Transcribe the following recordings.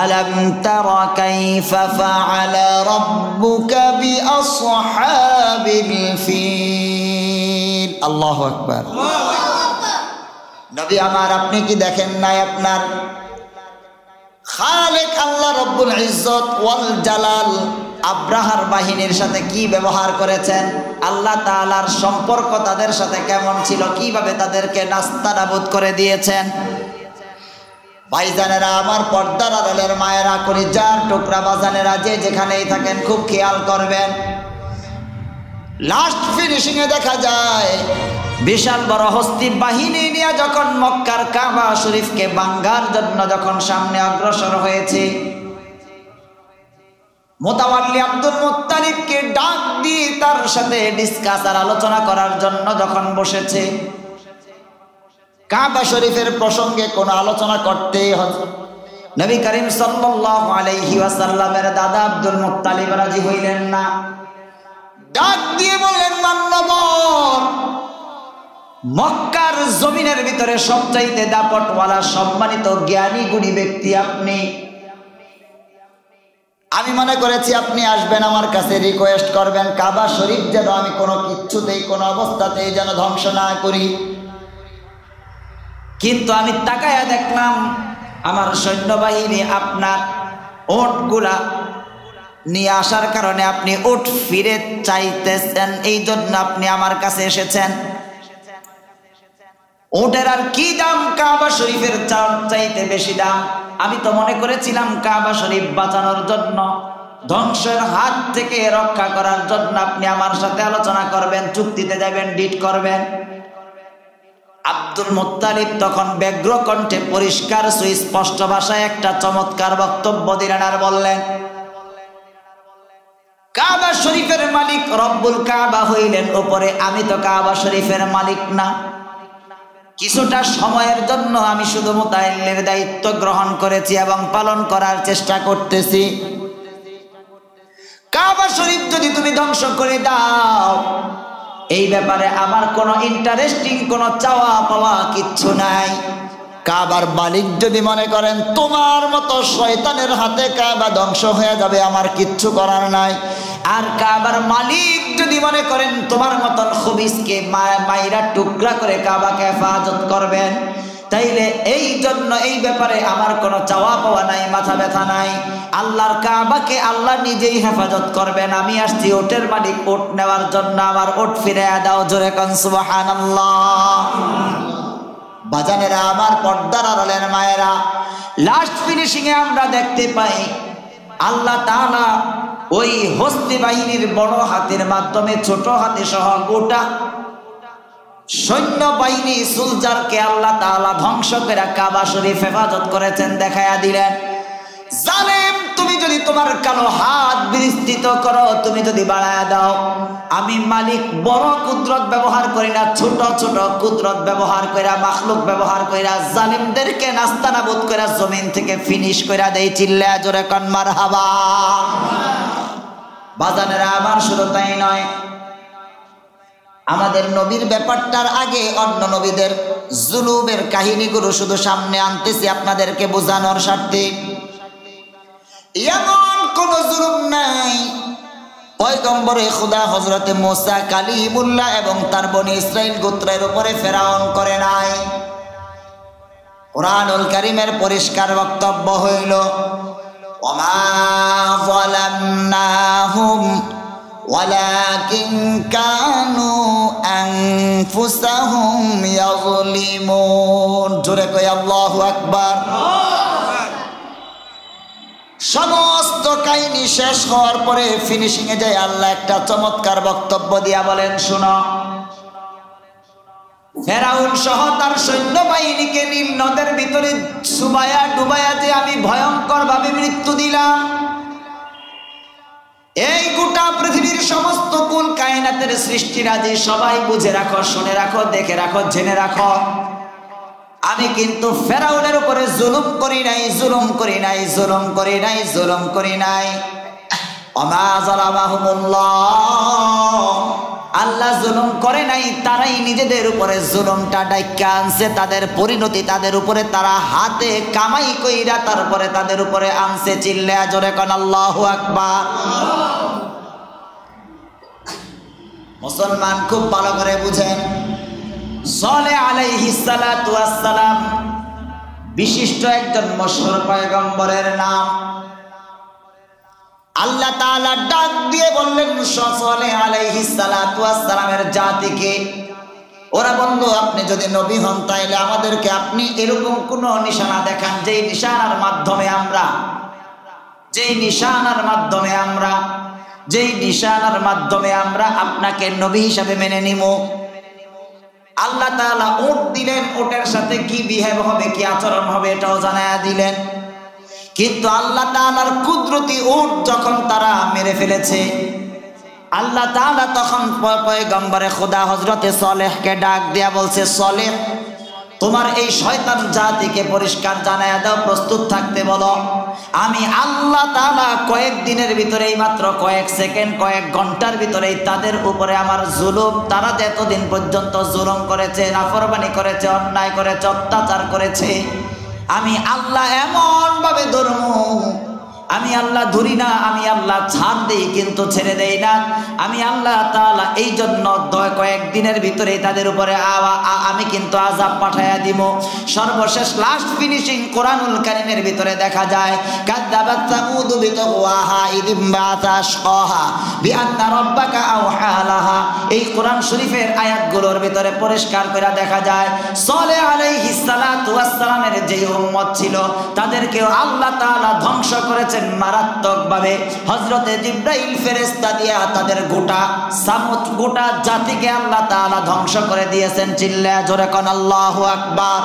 আলাম তারা কাইফা ফাআলা রাব্বুকা বিআসহাবিল ফিল। আল্লাহু আকবার। নবী আমার, আপনি কি দেখেন নাই আপনার খালেক আল্লাহ রব্বুল ইজ্জত ওয়াল জালাল আব্রাহার বাহিনীর সাথে কি ব্যবহার করেছেন? আল্লাহ তাআলার সম্পর্ক তাদের সাথে কেমন ছিল, কিভাবে তাদেরকে নাস্তানাবুদ করে দিয়েছেন। ভাইজানেরা আমার, পর্দার আড়ালের মায়েরা, কলিজার টুকরা বাজানেরা, যে যেখানেই থাকেন খুব খেয়াল করবেন। লাস্ট ফিনিশিং এ দেখা যায় বিশাল বড় হস্তি বাহিনী নিয়ে যখন মক্কার কাবা শরীফকে ভাঙার জন্য যখন সামনে অগ্রসর হয়েছে, মুতাওয়াল্লি আব্দুল মুত্তালিবকে ডাক দিয়ে তার সাথে ডিসকাস আর আলোচনা করার জন্য যখন বসেছে, কাবা শরীফের প্রসঙ্গে কোনো আলোচনা করতে নবী করিম সাল্লাল্লাহু আলাইহি ওয়াসাল্লামের দাদা আব্দুল মুত্তালিব রাজি হইলেন না। ডাক দিয়ে বললেন, মান্যবর, মক্কার জমিনের ভিতরে সবচাইতে দাপটওয়ালা সম্মানিত জ্ঞানী গুণী ব্যক্তি আপনি। আমি মনে করেছি আপনি আসবেন আমার কাছে রিকোয়েস্ট করবেন কাবা শরীফ যেন আমি কোনো কিচ্ছুতেই কোনো অবস্থাতেই যেন ধ্বংস না করি। কিন্তু আমি তাকায়া দেখলাম আমার সৈন্যবাহিনী আপনার ওটগুলা নিয়ে আসার কারণে আপনি উট ফিরে চাইতেছেন, এই জন্য আপনি আমার কাছে এসেছেন। উটের আর কি দাম, কাবা শরীফের চাইতে বেশি দাম। আমি তো মনে করেছিলাম কাবা শরীফ বাঁচানোর জন্য, ধ্বংসের হাত থেকে রক্ষা করার জন্য আপনি আমার সাথে আলোচনা করবেন, চুক্তিতে যাবেন, ডিট করবেন। আব্দুল মুত্তালিব তখন ব্যগ্র কণ্ঠে পরিষ্কার সুস্পষ্ট ভাষায় একটা চমৎকার বক্তব্য দিলেন আর বললেন, কাবা শরীফের মালিক রব্বুল কাবা হইলেন উপরে, আমি তো কাবা শরীফের মালিক না। কিছুটা সময়ের জন্য আমি শুধু মুতাওয়াল্লির দায়িত্ব গ্রহণ করেছি এবং পালন করার চেষ্টা করতেছি। কাবা শরীফ যদি তুমি ধ্বংস করে দাও, এই ব্যাপারে আমার কোনো ইন্টারেস্টিং কোনো চাওয়া পাওয়া কিচ্ছু নাই। কাবার মালিক যদি মনে করেন তোমার মতো শয়তানের হাতে কাবা ধ্বংস হয়ে যাবে, আমার কিচ্ছু করার নাই। আর কাবার মালিক যদি মনে করেন তোমার মতন খবিসকে মাইরা টুকরা করে কাবাকে হেফাজত করবেন, তাইলে এই জন্য এই ব্যাপারে আমার কোনো চাওয়া পাওয়া নাই, মাথা ব্যথা নাই। আল্লাহর কাবাকে আল্লাহ নিজেই হেফাজত করবেন। আমি আসছি ওটের মালিক ওট নেওয়ার জন্য, আমার ওট ফিরে দাও। জোরে কোন সুবহানাল্লাহ। বাজানেরা আমার, পর্দার আড়ালের মায়েরা, লাস্ট ফিনিশিং এ আমরা দেখতে পাই আল্লাহ তাআলা ওই হস্তি বাহিনীর বড় হাতের মাধ্যমে ছোট হাতি সহ গোটা সৈন্য বাহিনী সুলজারকে আল্লাহ তাআলা ধ্বংস করে কাবা শরীফ হেফাজত করেছেন, দেখায়া দিলেন, জালেম তুমি যদি তোমার কালো হাত বিস্তৃত করো, তুমি যদি বাড়ায়া দাও, আমি মালিক বড় কুদরত ব্যবহার করি না, ছোট ছোট কুদরত ব্যবহার কইরা, মাখলুক ব্যবহার কইরা জালিমদেরকে নাস্তানাবুদ কইরা জমিন থেকে ফিনিশ কইরা দেই। চিল্লা জোরে কোন মারহাবা। বাজানেরা আমার, শুধু তাই নয়, আমাদের নবীর ব্যাপারটার আগে অন্য নবীদের জুলুমের কাহিনীগুলো শুধু সামনে আনতেছি আপনাদেরকে বোঝানোর স্বার্থে। এমন কোন জুলুম নাই পয়গম্বরে খোদা হযরতে মুসা কালিমুল্লাহ এবং তার বনি ইসরাইল গোত্রের উপরে ফেরাউন করে নাই। কুরআনুল কারীমের পরিষ্কার বক্তব্য হইল, ওমা যালামনাহুম ওয়ালাকিন কানু আনফুসাহুম ইয়াযলিমুন। জোরে কই আল্লাহু আকবার। সমস্ত কাহিনী শেষ হওয়ার পরে ফিনিশিং এ যায় আল্লাহ একটা চমৎকার বক্তব্য দিয়া বলেন, শুনো, ফেরাউন সহ তার সৈন্যবাহিনীকে নীল নদের ভিতরে সুবায়া ডুবায়া যে আমি ভয়ঙ্কর ভাবে মৃত্যু দিলাম, এই গোটা পৃথিবীর সমস্ত কুল কায়নাতের সৃষ্টিরাজি সবাই বুঝে রাখো, শুনে রাখো, দেখে রাখো, জেনে রাখো, আমি কিন্তু ফেরাউনের উপরে জুলুম করি নাই, জুলুম করি নাই, জুলুম করি নাই, জুলুম করি নাই। ওমা যালামাহুমুল্লাহ, আল্লাহ জুলুম করে নাই, তারাই নিজেদের উপরে জুলুমটা ডাইকা আনছে। তাদের পরিণতি তাদের উপরে, তারা হাতে কামাই কইরা তারপরে তাদের উপরে আনছে। চিল্লা জোরে কোন আল্লাহু আকবার। মুসলমান খুব ভালো করে বুঝেন, সালেহ আলাইহিস সালাতু ওয়াস সালাম বিশিষ্ট একজন মশহুর পয়গম্বরের নাম। আল্লাহ তাআলা ডাক দিয়ে বললেন সালেহ আলাইহিস সালাতু ওয়াস সালামের জাতিকে, ওরা বলল আপনি যদি নবী হন তাইলে আমাদেরকে আপনি এরকম কোন নিশানা দেখান যেই নিশানার মাধ্যমে আমরা আপনাকে নবী হিসাবে মেনে নিব। আল্লাহ তাআলা উট দিলেন, উটের সাথে কি বিহেভ হবে, কি আচরণ হবে এটাও জানায়া দিলেন। কিন্তু আল্লাহ তাআলার কুদরতি উট যখন তারা মেরে ফেলেছে, আল্লাহ তাআলা তখন পয়গম্বরে খোদা হযরতে সালেহকে ডাক দিয়া বলছে, সালেহ তোমার এই শয়তান জাতিকে পরিষ্কার জানায়া দাও, প্রস্তুত থাকতে বলো। আমি আল্লাহ তাআলা কয়েকদিনের ভিতরেই, মাত্র কয়েক সেকেন্ড, কয়েক ঘন্টার ভিতরেই তাদের উপরে আমার জুলুম, তারা যে এতদিন পর্যন্ত জুলুম করেছে, নাফরমানি করেছে, অন্যায় করেছে, অত্যাচার করেছে, আমি আল্লাহ এমন ভাবে ধরবো, আমি আল্লাহ ধরি না, আমি আল্লাহ ছাড় দেই কিন্তু ছেড়ে দেই না। আমি আল্লাহ তাআলা এই জন্য কয়েকদিনের ভিতরেই তাদের উপরে আমি কিন্তু আযাব পাঠাইয়া দিব। সর্বশেষ লাস্ট ফিনিশিং কোরআনুল কারীমের ভিতরে দেখা যায়, কাযাবাত সামুদ বিতগওয়াহা ইযিম বা'আসা আশকাহা বিআন্না রাব্বাকা আওহা লাহা। এই কোরআন শরীফের আয়াতগুলোর ভিতরে পরিষ্কার করে দেখা যায় সালেহ আলাইহিস সালাতু ওয়াস সালামের যে উম্মত ছিল তাদেরকেও আল্লাহ তাআলা ধ্বংস করেছেন মারাত্মকভাবে। হযরতে জিবরাইল ফেরেশতা দিয়া তাদের গোটা জাতিকে আল্লাহ তাআলা ধ্বংস করে দিয়েছেন। চিল্লা জোরে কোন আল্লাহু আকবার।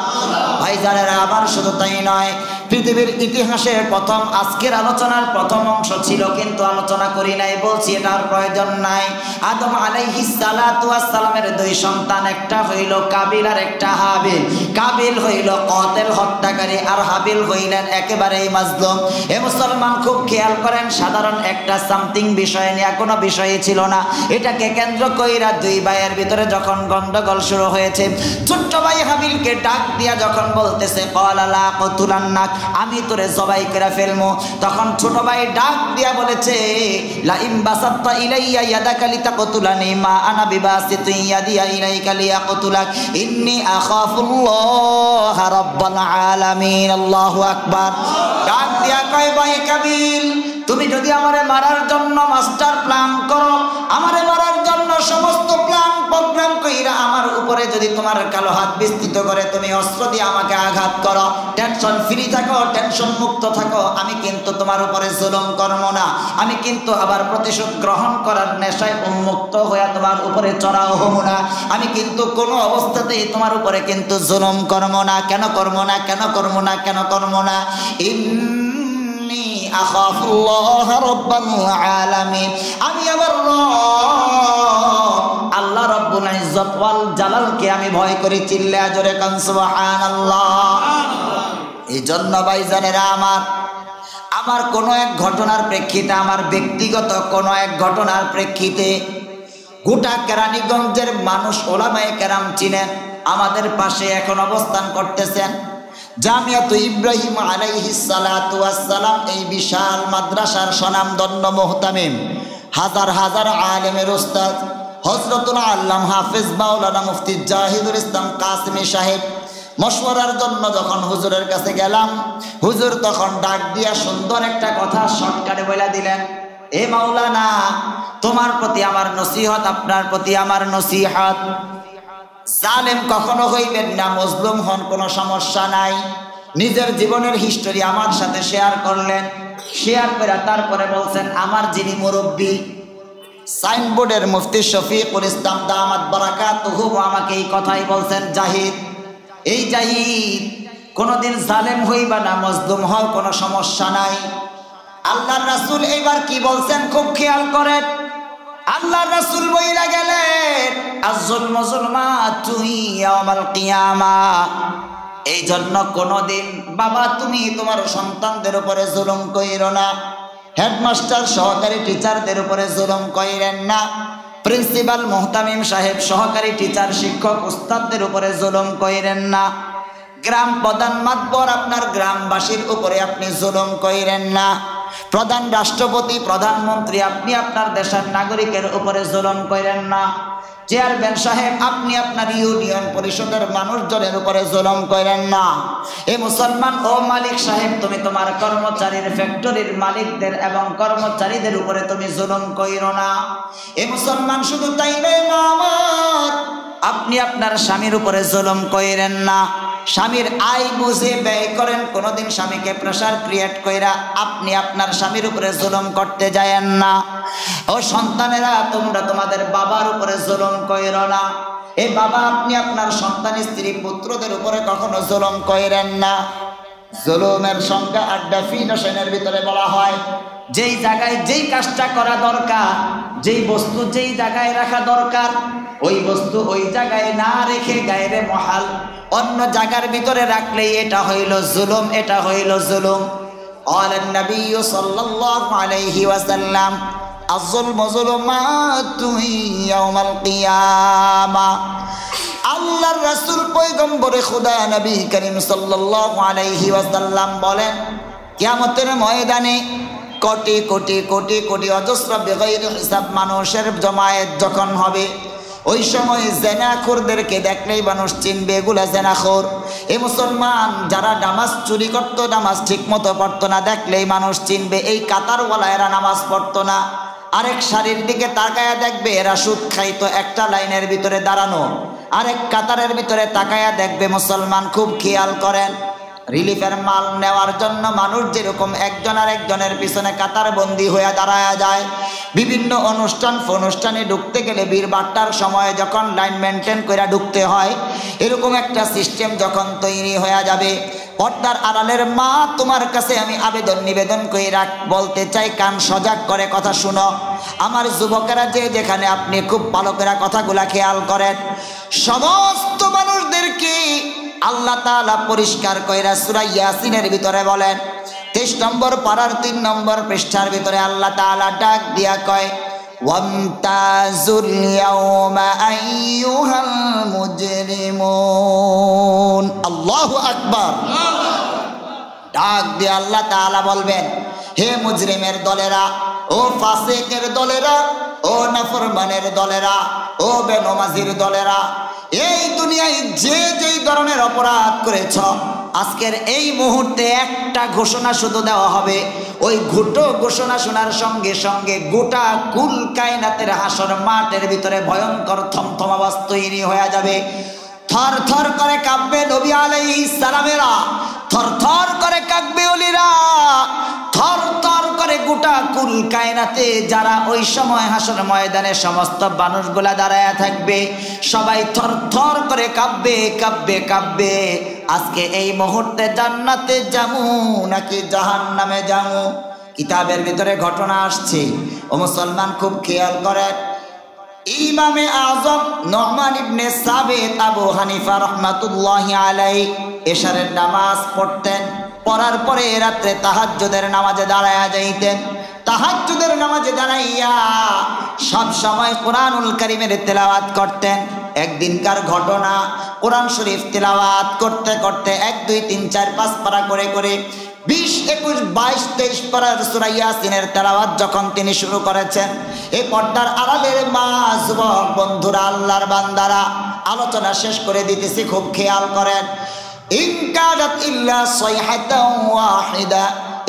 ভাইজানেরা আমার, শুধু তাই নয়, পৃথিবীর ইতিহাসের প্রথম, আজকের আলোচনার প্রথম অংশ ছিল কিন্তু আলোচনা করি নাই, বলছি এটার প্রয়োজন নাই। আদম আলাইহিস সালাতু ওয়াস সালামের দুই সন্তান, একটা হইল কাবিল আর একটা হাবিল। কাবিল হইল কাতিল, হত্যাকারী, আর হাবিল হইলেন একেবারেই মাজলুম। এ মুসলমান খুব খেয়াল করেন, সাধারণ একটা সামথিং বিষয় নিয়ে, কোনো বিষয়ই ছিল না, এটাকে কেন্দ্র কইরা দুই ভাইয়ের ভিতরে যখন গন্ডগোল শুরু হয়েছে, ছোট্ট ভাই হাবিলকে ডাক দিয়া যখন বলতেছে ক্বালা লা কতুলান্নাক, আমি তোরে জবাই করে ফেলবো, তখন ছোট ভাই ডাক দিয়া বলেছে লা ইম বাসাত্তা ইলাইয়া ইয়াদাকা লিতাকতুলানি মা আনা বিবাসিতু ইয়াদিয়া ইলাইকা লিয়াকতুলাক ইন্নী আখাফুল্লাহ রাব্বাল আলামিন। আল্লাহু আকবার। ডাক দিয়া কয়, ভাই কাবিল, তুমি যদি আমারে মারার জন্য মাস্টার প্ল্যান করো, আমারে মারার জন্য সমস্ত প্ল্যান প্রোগ্রাম কইরা আমার উপরে যদি তোমার কালো হাত বিস্তৃত করে তুমি অস্ত্র দিয়ে আমাকে আঘাত করো, টেনশন ফ্রি থাকো, টেনশন মুক্ত থাকো, আমি কিন্তু তোমার উপরে জুলুম করব না, আমি কিন্তু আবার প্রতিশোধ গ্রহণ করার নেশায় উন্মুক্ত হয়ে তোমার উপরে চড়াও হব না, আমি কিন্তু কোনো অবস্থাতেই তোমার উপরে কিন্তু জুলুম করব না। কেন করব না? কেন করব না? কেন করব না? ইন্নী আখাফুল্লাহ রাব্বাল আলামিন, আমি আমার আল্লাহ রাব্বুল ইজ্জত ওয়াল জালালকে আমি ভয় করি। চিল্লা জোরে কান সুবহানাল্লাহ। এই জন্য ভাইজানেরা আমার কোনো এক ঘটনার প্রেক্ষিতে, আমার ব্যক্তিগত কোনো এক ঘটনার প্রেক্ষিতে গোটা কেরানীগঞ্জের মানুষ, ওলামায়ে কেরাম চিনেন, আমাদের পাশে এখন অবস্থান করতেছেন জামিয়াত ইব্রাহিম আলাইহিস সালাতু ওয়াস সালাম, এই বিশাল মাদ্রাসার স্বনামধন্য মুহতামিম, হাজার হাজার আলেমের উস্তাদ হযরতুল আল্লাম হাফেজ মাওলানা মুফতি জাহিদুল ইসলাম কাসেমী সাহেব, মশওয়ারার জন্য যখন হুজুরের কাছে গেলাম, হুজুর তখন ডাক দিয়া সুন্দর একটা কথা শর্টকাটে বলে দিলেন, এ মাওলানা, তোমার প্রতি আমার নসিহত, আপনার প্রতি আমার নসিহত, জালেম কখনো হইবেন না, মজলুম হন, কোনো সমস্যা নাই। নিজের জীবনের হিস্টোরি আমার সাথে শেয়ার করলেন, শেয়ার করে তারপরে বলছেন, আমার যিনি মুরব্বী সাইনবোর্ডের মুফতি শফিকুল ইসলাম দামাত বারাকাতুহু আমাকে এই কথাই বলছেন, জাহিদ, এই জাহিদ, কোনোদিন জালেম হইবা না, মজলুম হও, কোনো সমস্যা নাই। আল্লাহর রাসূল এইবার কি বলছেন খুব খেয়াল করেন। আল্লাহর রাসূল বইলা গেলেন, আয-যুলমু যুলমাতুন ইয়াওমাল কিয়ামা, এই জন্য কোনোদিন বাবা তুমি তোমার সন্তানদের উপরে জুলুম কইরো না, হেডমাস্টার সহকারী টিচারদের উপরে জুলুম কইরেন না, প্রিন্সিপাল মুহতামিম সাহেব, সহকারী টিচার, শিক্ষক, উস্তাদদের উপরে জুলুম কইরেন না। গ্রাম প্রধান মাতবর, আপনার গ্রামবাসীর উপরে আপনি জুলুম কইরেন না। প্রধান রাষ্ট্রপতি, প্রধানমন্ত্রী, আপনি আপনার দেশের নাগরিকের উপরে জুলুম কইরেন না। চেয়ারম্যান সাহেব, আপনি আপনার ইউনিয়ন পরিষদের মানুষজনের উপরে জুলুম করেন না। এ মুসলমান ও মালিক সাহেব, তুমি তোমার কর্মচারীর, ফ্যাক্টরির মালিকদের এবং কর্মচারীদের উপরে তুমি জুলুম কইরো না। এ মুসলমান শুধু তাই নয় মা আমার, আপনি আপনার স্বামীর উপরে জুলুম কইরেন না। স্বামীর আয় বুঝে ব্যয় করেন, কোনোদিন স্বামীকে প্রেসার ক্রিয়েট কইরা আপনি আপনার স্বামীর উপরে জুলুম করতে যায়েন না। ও সন্তানেরা, তোমরা তোমাদের বাবার উপরে জুলুম কইরো না। এ বাবা, আপনি আপনার সন্তান, স্ত্রী, পুত্রদের উপরে কখনো জুলুম কইরেন না। জুলুমের সংজ্ঞা ডেফিনিশনের ভিতরে বলা হয়, যেই জায়গায় যেই কাজটা করা দরকার, যেই বস্তু যেই জায়গায় রাখা দরকার, ওই বস্তু ওই জায়গায় না রেখে গায়রে মহাল অন্য জায়গার ভিতরে রাখলেই এটা হইল জুলুম, এটা হইল জুলুম। قال النبي صلى الله عليه وسلم الظلم ظلمات يوم القيامة। আল্লাহর রাসূল পয়গম্বরে খোদা নবী করিম সাল্লাল্লাহু আলাইহি ওয়াসাল্লাম বলেন, কিয়ামতের ময়দানে কোটি কোটি কোটি কোটি অজস্র বেগাইর হিসাব মানুষের জমায়েত যখন হবে, ওই সময় জেনাখোরদেরকে দেখলেই মানুষ চিনবে এগুলা জেনাখোর। এ মুসলমান, যারা নামাজ চুরি করতো, নামাজ ঠিক মতো পড়তো না, দেখলেই মানুষ চিনবে এই কাতারওয়ালা এরা নামাজ পড়তো না। আরেক সারির দিকে তাকায়া দেখবে এরা সুদ খাইতো, একটা লাইনের ভিতরে দাঁড়ানো। আরেক কাতারের ভিতরে তাকায়া দেখবে মুসলমান, খুব খেয়াল করেন, রিলিফের মাল নেওয়ার জন্য মানুষ যেরকম একজন আর একজনের পিছনে কাতার বন্দী হয়ে দাঁড়ায়া যায়, বিভিন্ন অনুষ্ঠানে ঢুকতে গেলে বীরবাট্টার সময় যখন লাইন মেনটেন করে ঢুকতে হয়, এরকম একটা সিস্টেম যখন তৈরি হয়ে যাবে, পর্দার আড়ালের মা, তোমার কাছে আমি আবেদন নিবেদন করে বলতে চাই, কান সজাগ করে কথা শুনো। আমার যুবকেরা, যে যেখানে আপনি খুব ভালো করে কথাগুলা খেয়াল করেন। সমস্ত মানুষদেরকে আল্লাহ তাআলা পরিষ্কার কইরা সূরা ইয়াসিনের ভিতরে বলেন, 23 নম্বর পারার 3 নম্বর পৃষ্ঠার ভিতরে আল্লাহ তাআলা ডাক দিয়া কয়, ওয়ামতাজুল ইয়াওমা আইয়ুহাল মুজরিমুন। আল্লাহু আকবার। ডাক দিয়ে আল্লাহ তাআলা বলবেন, হে মুজরিমের দলেরা, ও ফাসিকের দলেরা, ও নাফরমানের দলেরা, ও বেনমাজির দলেরা, এই দুনিয়ায় যে যেই ধরনের অপরাধ করেছ, আজকের এই মুহূর্তে একটা ঘোষণা শুধু দেওয়া হবে। ওই ঘোষণা শোনার সঙ্গে সঙ্গে গোটা কুল কায়নাতের হাসর মাঠের ভিতরে ভয়ঙ্কর থমথম আওয়াজ তৈরি হয়ে যাবে। থর থর করে কাঁপবে নবী আলাইহিস সালামেরা, থর থর করে কাঁপবে ওলিরা, থর থর করে গোটা কুল কায়নাতে যারা ওই সময় হাসর ময়দানে সমস্ত মানুষগুলা দাঁড়ায়া থাকবে, সবাই থর থর করে কাঁপবে কাঁপবে কাঁপবে। আজকে এই মুহূর্তে জান্নাতে যামু নাকি জাহান্নামে যামু? কিতাবের ভিতরে ঘটনা আসছে, ও মুসলমান খুব খেয়াল করেন। ইমামে আজম নুমান ইবনে সাবিত আবু হানিফা রাহমাতুল্লাহি আলাইহি এশারের নামাজ পড়তেন, পড়ার পরে রাতে তাহাজ্জুদের নামাজে দাঁড়ায়া যাইতেন। তাহাজ্জুদের নামাজে দাঁড়াইয়া সব সময় কোরআনুল কারীমের তেলাওয়াত করতেন। একদিনকার ঘটনা, কোরআন শরীফ তেলাওয়াত করতে করতে 1 2 3 4 5 পারা করে করে 20 21 22 23 পারার সূরা ইয়াসিনের তেলাওয়াত যখন তিনি শুরু করেছেন, এই পর্দার আড়ালের মা, যুবক বন্ধুরা, আল্লাহর বান্দারা, আলোচনা শেষ করে দিতেছি, খুব খেয়াল করেন। ইন কাদাত ইল্লা সাইহাতান ওয়াহিদা,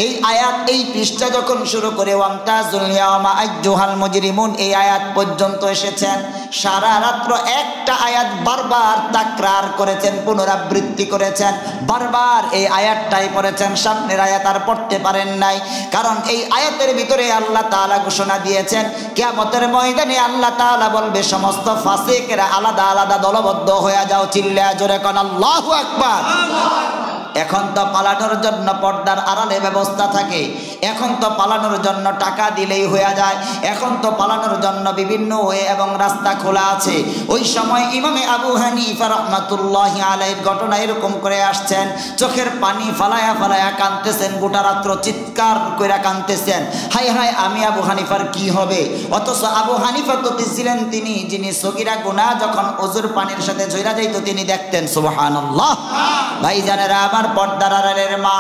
এই আয়াত, এই পৃষ্ঠা যখন শুরু করে ওয়ামতাজুল ইয়াওমা আইয়ুহাল মুজরিমুন এই আয়াত পর্যন্ত এসেছেন, সারা রাত্র একটা আয়াত বারবার তাকরার করেছেন, পুনরাবৃত্তি করেছেন, বারবার এই আয়াতটাই পড়েছেন, সামনের আয়াত আর পড়তে পারেন নাই। কারণ এই আয়াতের ভিতরে আল্লাহ তাআলা ঘোষণা দিয়েছেন, কিয়ামতের ময়দানে আল্লাহ তাআলা বলবে, সমস্ত ফাসিকরা আলাদা আলাদা দলবদ্ধ হয়ে যাও। চিল্লায়া জোরে কোন আল্লাহু আকবার। এখন তো পালানোর জন্য পর্দার আড়ালে ব্যবস্থা থাকে, এখন তো পালানোর জন্য টাকা দিলেই হয়ে যায়, এখন তো পালানোর জন্য বিভিন্ন ওয়ে এবং রাস্তা খোলা আছে। ওই সময় ইমামে আবু হানিফা রাহমাতুল্লাহি আলাইহির ঘটনা এরকম করে আসছেন, চোখের পানি ফালায়া ফালায়া কাঁদতেছেন, গোটা রাত্র চিৎকার কইরা কাঁদতেছেন, হায় হায় আমি আবু হানিফার কি হবে। অথচ আবু হানিফা তো ছিলেন তিনি যিনি সগীরা গুনাহ যখন ওযুর পানির সাথে ঝইরা যাইতো তিনি দেখতেন। সুবহানাল্লাহ। ভাইজানেরা আমার, পর্দার আড়ালের মা,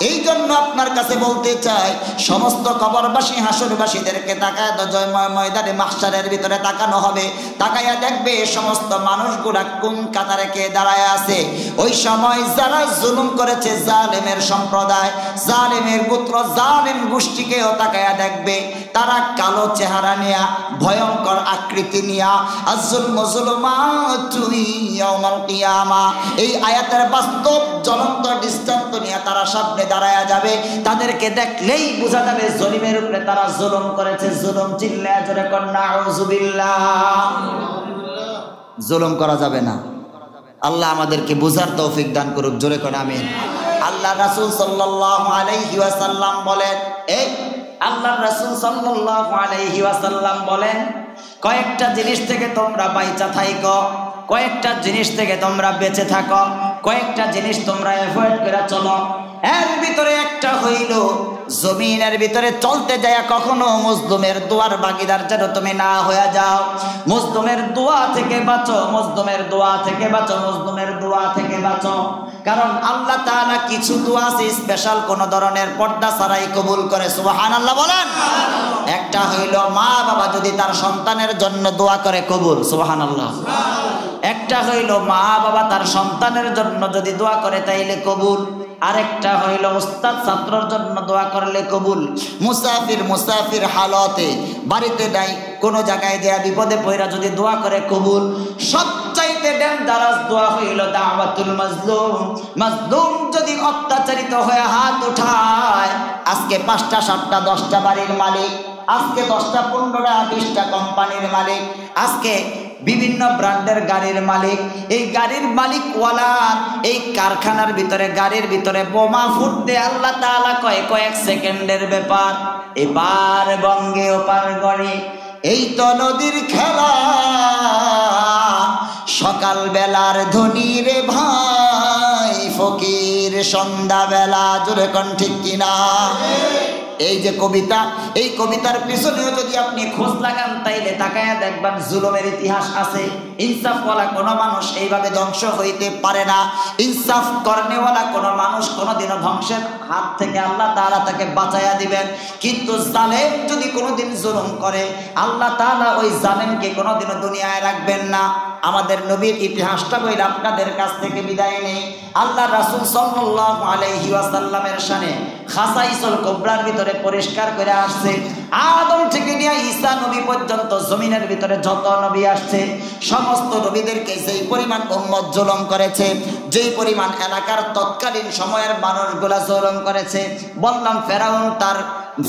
এই জন্য আপনার কাছে বলতে চাই, সমস্ত কবরবাসী হাসরবাসীদেরকে তাকায় জয়ময় ময়দানে মাহশারের ভিতরে তাকানো হবে, তাকায়া দেখবে সমস্ত মানুষগুলা কোন কাতারে কে দাঁড়ায় আছে। ওই সময় যারা জুলুম করেছে, জালেমের সম্প্রদায়, জালেমের গোত্র, জালেম গোষ্ঠীকেও তাকায়া দেখবে, তারা কালো চেহারা নিয়া, ভয়ঙ্কর আকৃতি নিয়া, আয-যুলমু যুলুমাতু ইয়াউমাল কিয়ামা, এই আয়াতের বাস্তব জ্বলন্ত দৃষ্টান্ত নিয়ে তারা সামনে দাঁড়ায়া যাবে। তাদেরকে দেখলেই বোঝা যাবে জলিমের উপরে তারা জুলুম করেছে। জুলুম চিল্লায়া জোরে কর নাউযুবিল্লাহ। জুলুম করা যাবে না। আল্লাহ আমাদেরকে বুঝার তৌফিক দান করুক, জোরে করে আমিন। আল্লাহ রাসূল সাল্লাল্লাহু আলাইহি ওয়াসাল্লাম বলেন, এই আল্লাহ রাসূল সাল্লাল্লাহু আলাইহি ওয়াসাল্লাম বলেন, কয়েকটা জিনিস থেকে তোমরা বাইচা থাইকো, কয়েকটা জিনিস থেকে তোমরা বেঁচে থাকো, কয়েকটা জিনিস তোমরা অ্যাভয়েড করে চলো। এর ভিতরে একটা হইল, জমিনের ভিতরে চলতে যায় কখনো মজলুমের দোয়ার ভাগীদার যেন তুমি না হয়ে যাও। মজলুমের দোয়া থেকে বাঁচো, মজলুমের দোয়া থেকে বাঁচো, মজলুমের দোয়া থেকে বাঁচো। কারণ আল্লাহ তাআলা কিছু দোয়া আছে স্পেশাল কোন ধরনের পর্দা ছাড়াই কবুল করে। সুবহানাল্লাহ বলেন। একটা হইল মা বাবা যদি তার সন্তানের জন্য দোয়া করে কবুল। সুবহানাল্লাহ। একটা হইল মা বাবা তার সন্তানের জন্য যদি দোয়া করে তাইলে কবুল। আরেকটা হইল উস্তাদ ছাত্রর জন্য দোয়া করলে কবুল। মুসাফির হালতে বাড়িতে নাই, কোন জায়গায় দেয়া বিপদে পড়া যদি দোয়া করে কবুল। সবচাইতে ডেঞ্জারাস দোয়া হইল দাওয়াতুল মাজলুম। মাজলুম যদি অত্যাচারিত হয়ে হাত উঠায়, আজকে 5টা 7টা 10টা বাড়ির মালিক, আজকে 10টা 15টা 20টা কোম্পানির মালিক, আজকে বিভিন্ন ব্র্যান্ডের গাড়ির মালিক, এই গাড়ির মালিক ওয়ালা এই কারখানার ভিতরে গাড়ির ভিতরে বোমা ফুটতে আল্লাহ তাআলা কয়েক সেকেন্ডের ব্যাপার। এবার বঙ্গে ওপার গড়ে, এই তো নদীর খেলা, সকাল বেলার ধনী রে ভাই ফকির সন্ধ্যা বেলা। জোরে কোন ঠিক কিনা? এই যে কবিতা, এই কবিতার পিছনেও যদি আপনি খোঁজ লাগান তাইলে তাকায়া দেখবেন জুলুমের ইতিহাস আছে। ইনসাফওয়ালা কোনো মানুষ এইভাবে ধ্বংস হইতে পারে না। ইনসাফ করনেওয়ালা কোনো মানুষ কোনোদিনও ধ্বংসের হাত থেকে আল্লাহ তাআলা তাকে বাঁচাইয়া দিবেন। কিন্তু জালেম যদি কোনোদিন জুলুম করে, আল্লাহ তাআলা ওই জালেমকে কোনোদিনও দুনিয়ায় রাখবেন না। আমাদের নবীর ইতিহাসটা বইলে আপনাদের কাছ থেকে বিদায় নেই। আল্লাহ রাসূল সাল্লাল্লাহু আলাইহি ওয়াসাল্লামের শানে খাসাইসুল কুবরার ভিতরে পরিষ্কার করে আসছে, আদম থেকে নিয়ে ঈসা নবী পর্যন্ত জমিনের ভিতরে যত নবী আসছে, সমস্ত নবীদেরকে যেই পরিমাণ উম্মত জুলুম করেছে, যেই পরিমাণ এলাকার তৎকালীন সময়ের মানুষগুলা জুলুম করেছে। বললাম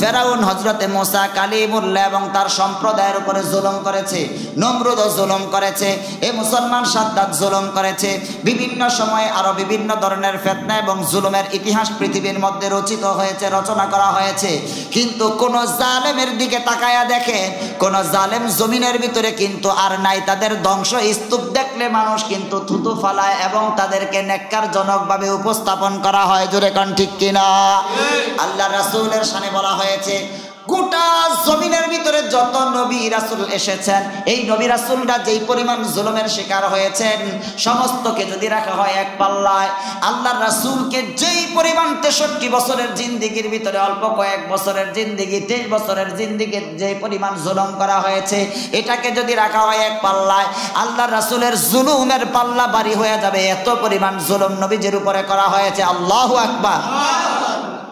ফেরাউন হযরতে মুসা কালিমুল্লাহ এবং তার সম্প্রদায়ের উপরে জুলুম করেছে, নমরুদও জুলুম করেছে, এই মুসলমান সাদ্দাত জুলুম করেছে। বিভিন্ন সময়ে আরো বিভিন্ন ধরনের ফিতনা এবং জুলুমের ইতিহাস পৃথিবীর মধ্যে রচিত হয়েছে, রচনা করা হয়েছে। কিন্তু কোন জালেমের দিকে তাকায়া দেখে, কোন জালেম জমিনের ভিতরে কিন্তু আর নাই। তাদের ধ্বংস স্তূপ দেখলে মানুষ কিন্তু থুতু ফালায় এবং তাদেরকে নেককারজনকভাবে উপস্থাপন করা হয়। জোরে কোন ঠিক কিনা? আল্লাহ রাসূলের শানে বলা হয়েছে, গোটা জমিনের ভিতরে যত নবী রাসূল এসেছেন, এই নবী রাসূলরা যেই পরিমাণ জুলুমের শিকার হয়েছেন, সমস্তকে যদি রাখা হয় এক পাল্লায়, আল্লাহর রাসূলকে যেই পরিমাণ 63 বছরের জিন্দেগির ভিতরে অল্প কয়েক বছরের জিন্দেগি, 23 বছরের জিন্দেগি যেই পরিমাণ জুলুম করা হয়েছে, এটাকে যদি রাখা হয় এক পাল্লায়, আল্লাহর রাসূলের জুলুমের পাল্লা ভারী হয়ে যাবে। এত পরিমাণ জুলুম নবীজির উপরে করা হয়েছে। আল্লাহু আকবার।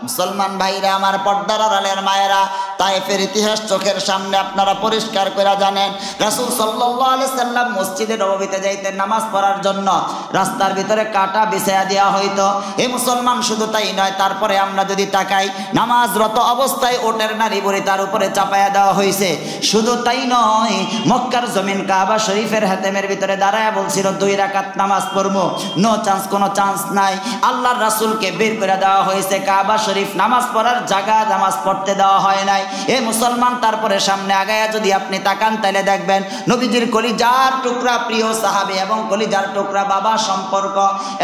মুসলমান ভাইরা আমার, পর্দার আড়ালের মায়েরা, তায়েফের ইতিহাস চোখের সামনে আপনারা পরিষ্কার করে জানেন। রাসূল সাল্লাল্লাহু আলাইহি সাল্লাম মসজিদে নববীতে যাইতেন নামাজ পড়ার জন্য, রাস্তার ভিতরে কাটা বিছায়া দেওয়া হইতো। এই মুসলমান শুধু তাই নয়, তারপরে আমরা যদি তাকাই, নামাজরত অবস্থায় ওটের নারী বুড়ি তার উপরে চাপায়া দেওয়া হয়েছে। শুধু তাই নয়, মক্কার জমিন কাবা শরীফের হাতেমের ভিতরে দাঁড়ায় বলছিল 2 রাকাত নামাজ পড়বো, নো চান্স, কোনো চান্স নাই। আল্লাহর রাসূলকে বের করে দেওয়া হয়েছে কাবা শরীফ নামাজ পড়ার জায়গা নামাজ পড়তে দেওয়া হয় নাই। এ মুসলমান, তারপরে সামনে আগায়া যদি আপনি তাকান তাহলে দেখবেন নবীজির কলিজার টুকরা প্রিয় সাহাবী এবং কলিজার টুকরা বাবা সম্পর্ক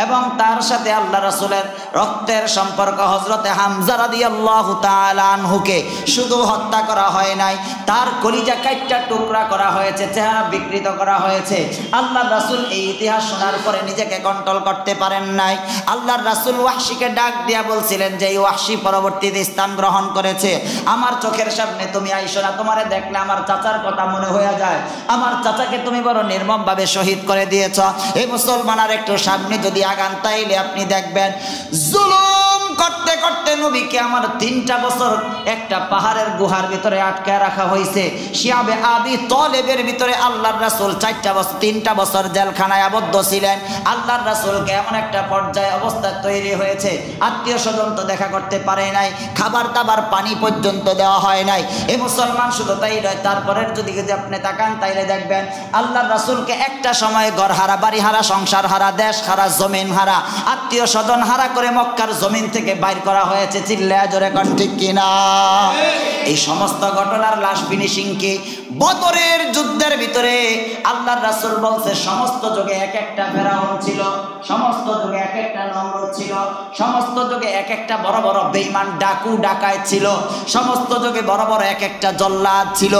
এবং তার সাথে আল্লাহ রাসূলের রক্তের সম্পর্ক হযরতে হামজা রাদিয়াল্লাহু তাআলা আনহুকে শুধু হত্যা করা হয় নাই, তার কলিজা কাইট্টা টুকরা করা হয়েছে, চেহারা বিকৃত করা হয়েছে। আল্লাহর রাসূল এই ইতিহাস শোনার পরে নিজেকে কন্ট্রোল করতে পারেন নাই। আল্লাহর রাসূল ওয়াহশীকে ডাক দিয়া বলছিলেন যে এই ওয়াহশী পরবর্তীতে ইসলাম গ্রহণ করেছে, আমার চোখের সামনে তুমি আইসো না, তোমারে দেখলে আমার চাচার কথা মনে হয়ে যায়, আমার চাচাকে তুমি বড় নির্মমভাবে শহীদ করে দিয়েছ। এই মুসলমান আর একটু সামনে যদি আগান তাইলে আপনি দেখবেন জুলুম করতে করতে নবীকে আমার 3টা বছর একটা পাহাড়ের গুহার ভিতরে আটকায় রাখা হয়েছে। শিয়াবে আবি তলেবের ভিতরে আল্লাহর রাসূল 3টা বছর জেলখানায় আবদ্ধ ছিলেন। আল্লাহর রাসূলকে এমন একটা পর্যায়ে অবস্থা তৈরি হয়েছে, আত্মীয় স্বজন তো দেখা করতে পারে নাই, খাবার দাবার পানি পর্যন্ত দেওয়া হয় নাই। এই মুসলমান শুধু তাই নয়, তারপরের যদি আপনি তাকান তাইলে দেখবেন আল্লাহর রাসূলকে একটা সময় ঘর হারা, বাড়ি হারা, সংসার হারা, দেশ হারা, জমিন হারা, আত্মীয় স্বজন হারা করে মক্কার জমিন থেকে বাইর করা হয়েছে। চিল্লায়া জোরে কোন ঠিক কিনা? এই সমস্ত ঘটনার লাশ ফিনিশিং কি বদরের যুদ্ধের ভিতরে আল্লাহর রাসূল বলছে সমস্ত যুগে এক একটা ফেরাউন ছিল, সমস্ত যুগে এক একটা নমরুদ ছিল, সমস্ত যুগে এক একটা বড় বড় বেঈমান ডাকু ডাকাত ছিল, সমস্ত যুগে বড় বড় এক একটা জল্লাদ ছিল।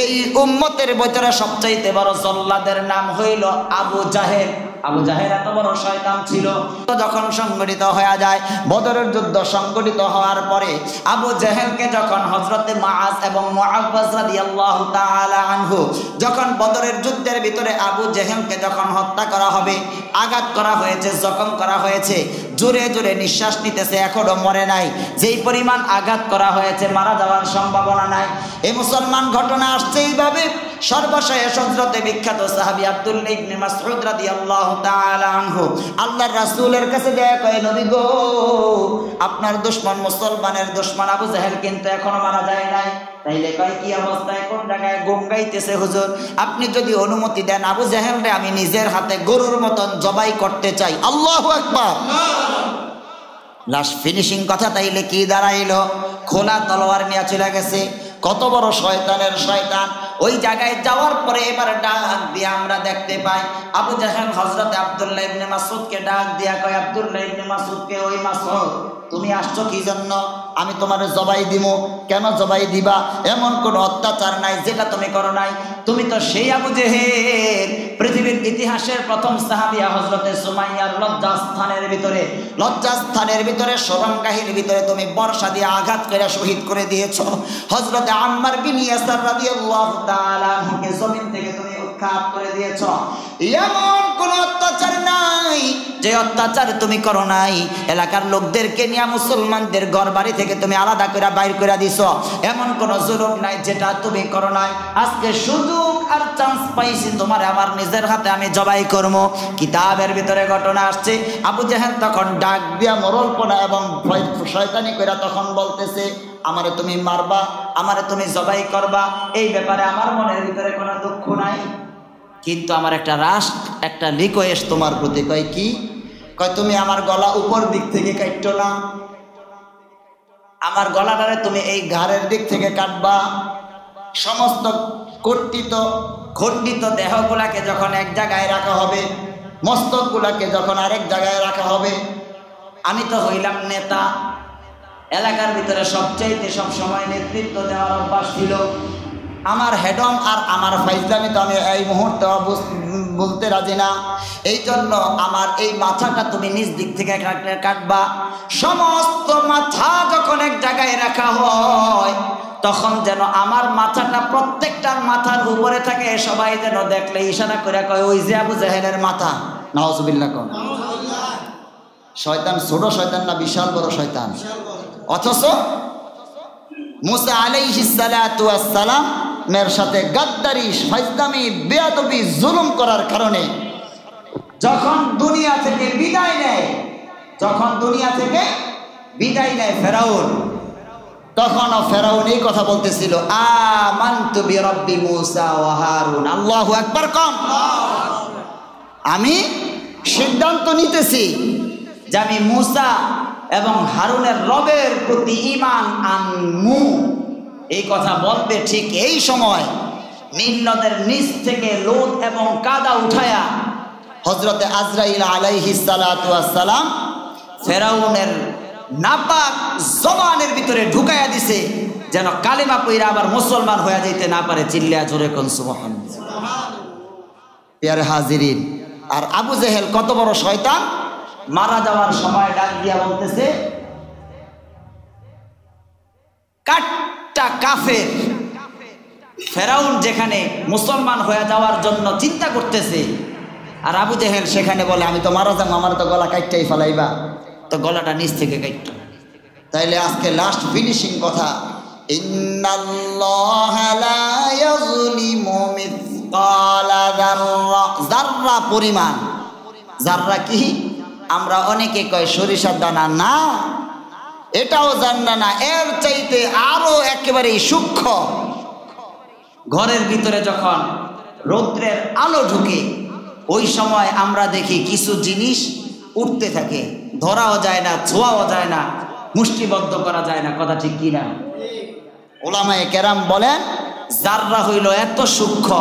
এই উম্মতের ভিতরে সবচাইতে বড় জল্লাদের নাম হইল আবু জাহেল। আবু জাহেল এত বড় শয়তান ছিল। তো যখন সংগঠিত হয়ে যায়, বদরের যুদ্ধ সংগঠিত হওয়ার পরে আবু জাহেলকে যখন হযরতে মুআজ এবং মুআওয়াজ রাদিয়াল্লাহু তাআলা আনহু যখন বদরের যুদ্ধের ভিতরে আবু জাহেলকে যখন হত্যা করা হবে, আঘাত করা হয়েছে, জখম করা হয়েছে, জোরে জোরে নিঃশ্বাস নিতেছে, এখনো মরে নাই, যেই পরিমাণ আঘাত করা হয়েছে মারা যাওয়ার সম্ভাবনা নাই। এই মুসলমান ঘটনা আসছে এইভাবে। সর্বশেষ হযরতে বিখ্যাত সাহাবী আব্দুল্লাহ ইবনে মাসউদ রাদিয়াল্লাহু তাআলা আনহু আল্লাহর রাসূলের কাছে যায়, কয় নবী গো, আপনার দুশমন মুসলমানের দুশমন আবু জাহেল কিন্তু এখনো মারা যায় নাই। তাইলে কয় কি অবস্থায়, কোন জায়গায় ঘুম গাইতেছে হুজুর, আপনি যদি অনুমতি দেন আবু জাহেলরে আমি নিজের হাতে গরুর মতন জবাই করতে চাই। আল্লাহু আকবার। লাশ ফিনিশিং কথা তাইলে কি দাঁড়াইলো? খোলা তলোয়ার নিয়ে চলে গেছে। কত বড় শয়তানের শয়তান। ওই জায়গায় যাওয়ার পরে এবার ডাক দিয়ে আমরা দেখতে পাই আবু জাহেল হযরতে আব্দুল্লাহ ইবনে মাসউদকে ডাক দিয়া কয়, আব্দুল্লাহ ইবনে মাসউদকে, ওই মাসউদ তুমি আসছো কি জন্য? আমি তোমারে জবাই দিব। কেন জবাই দিবা? এমন কোন অত্যাচার নাই যেটা তুমি করো নাই। তুমি তো সেই আবু জাহেল, পৃথিবীর ইতিহাসের প্রথম সাহাবিয়া হযরতে সুমাইয়ার লজ্জাস্থানের ভিতরে শরমগাহির ভিতরে তুমি বর্ষা দিয়ে আঘাত করে শহীদ করে দিয়েছো। হযরতে আম্মার বিন ইয়াসার রাদিয়াল্লাহু তাআলা আনহুকে জমিন থেকে তুমি উৎখাত করে দিয়েছো। এমন কোন অত্যাচার নাই যে অত্যাচার তুমি করো নাই। এলাকার লোকদেরকে নিয়ে মুসলমানদের ঘর বাড়ি থেকে তুমি আলাদা করে বাইর করে দিছো। এমন কোন জুলুম নাই যেটা তুমি করো নাই। আজকে সুযোগ আর চান্স পাইছি, তোমার আমার নিজের হাতে আমি জবাই করব। কিতাবের ভিতরে ঘটনা আসছে, আবু জাহেল তখন ডাক দিয়া মরলপনা এবং শয়তানি কইরা তখন বলতেছে, আমারে তুমি মারবা, আমারে তুমি জবাই করবা, এই ব্যাপারে আমার মনের ভিতরে কোনো দুঃখ নাই, কিন্তু আমার একটা রিকোয়েস্ট তোমার প্রতি। কয় কি? কয় তুমি আমার গলা উপর দিক থেকে কাটতো না, আমার গলাটারে তুমি এই ঘাড়ের দিক থেকে কাটবা। সমস্ত খণ্ডিত দেহগুলাকে যখন এক জায়গায় রাখা হবে, মস্তকগুলাকে যখন আরেক জায়গায় রাখা হবে। আমি তো হইলাম নেতা, এলাকার ভিতরে সবচাইতে সব সময় নেতৃত্ব দেওয়ার অভ্যাস ছিল। আমার হেডম আর আমার ফাইজলামি তো আমি এই মুহূর্তে বলতে রাজি না। এই জন্য আমার এই মাথাটা তুমি নিজ দিক থেকে কাটবা। সমস্ত মাথা যখন এক জায়গায় রাখা হয় তখন যেন আমার মাথাটা প্রত্যেকটার মাথার উপরে থাকে, সবাই যেন দেখলে ইশারা করে কয় ওই যে আবু জাহেলের মাথা। নাউজুবিল্লাহ। কোন শয়তান ছোট শয়তান না বিশাল বড় শয়তান? অথচ মুসা আলাইহিস সালাতু ওয়াস সালাম মের সাথে গাদ্দারি, ফাজলামি, বেয়াদবি, জুলুম করার কারণে যখন দুনিয়া থেকে বিদায় নেয় ফেরাউন, তখনও ফেরাউন এই কথা বলতেছিল, আমানতু বিরাব্বি মুসা ওয়া হারুন। আল্লাহু আকবার। কোন আমি সিদ্ধান্ত নিতেছি যে আমি মুসা এবং হারুনের রবের প্রতি ঈমান আনমু, এই কথা বলবে ঠিক এই সময় নীল নদের নিচ থেকে লোদ এবং কাদা উঠায়া হযরতে আজরাইল আলাইহিস সালাতু ওয়াস সালাম ফেরাউনের নাপাক জবানের ভিতরে ঢুকাইয়া দিছে, যেন কালেমা পইরা আবার মুসলমান হয়ে যাইতে না পারে। চিল্লা জোরে কোন সুবহানাল্লাহ। প্রিয় হাজিরিন, আর আবু জেহেল কত বড় শয়তান, মারা যাওয়ার সময় ডাক দিয়া বলতেছে, কাটটা কাফের। ফেরাউন যেখানে মুসলমান হয়ে যাওয়ার জন্য চিন্তা করতেছে, আর আবু জেহেল সেখানে বলে আমি তো মারা যাবো, আমার তো গলা কাটটাই ফেলাইবা, তো গলাটা নিচ থেকে কাটতো। তাইলে আজকে লাস্ট ফিনিশিং কথা, ইন্নাল্লাহা লা ইয়াযলিমু মিসকালা যাররা, যাররা পরিমাণ। যাররা কি? আমরা অনেকে কয় সরিষার দানা, না, এটাও জান্না না, এর চাইতে আরো একেবারে সূক্ষ্ম। ঘরের ভিতরে যখন রৌদ্রের আলো ঢুকে ওই সময় আমরা দেখি কিছু জিনিস উঠতে থাকে, ধরাও যায় না, ছোঁয়াও যায় না, মুষ্টিবদ্ধ করা যায় না। কথা ঠিক কিনা? ওলামায়ে কেরাম বলেন যাররা হইল এত সূক্ষ্ম,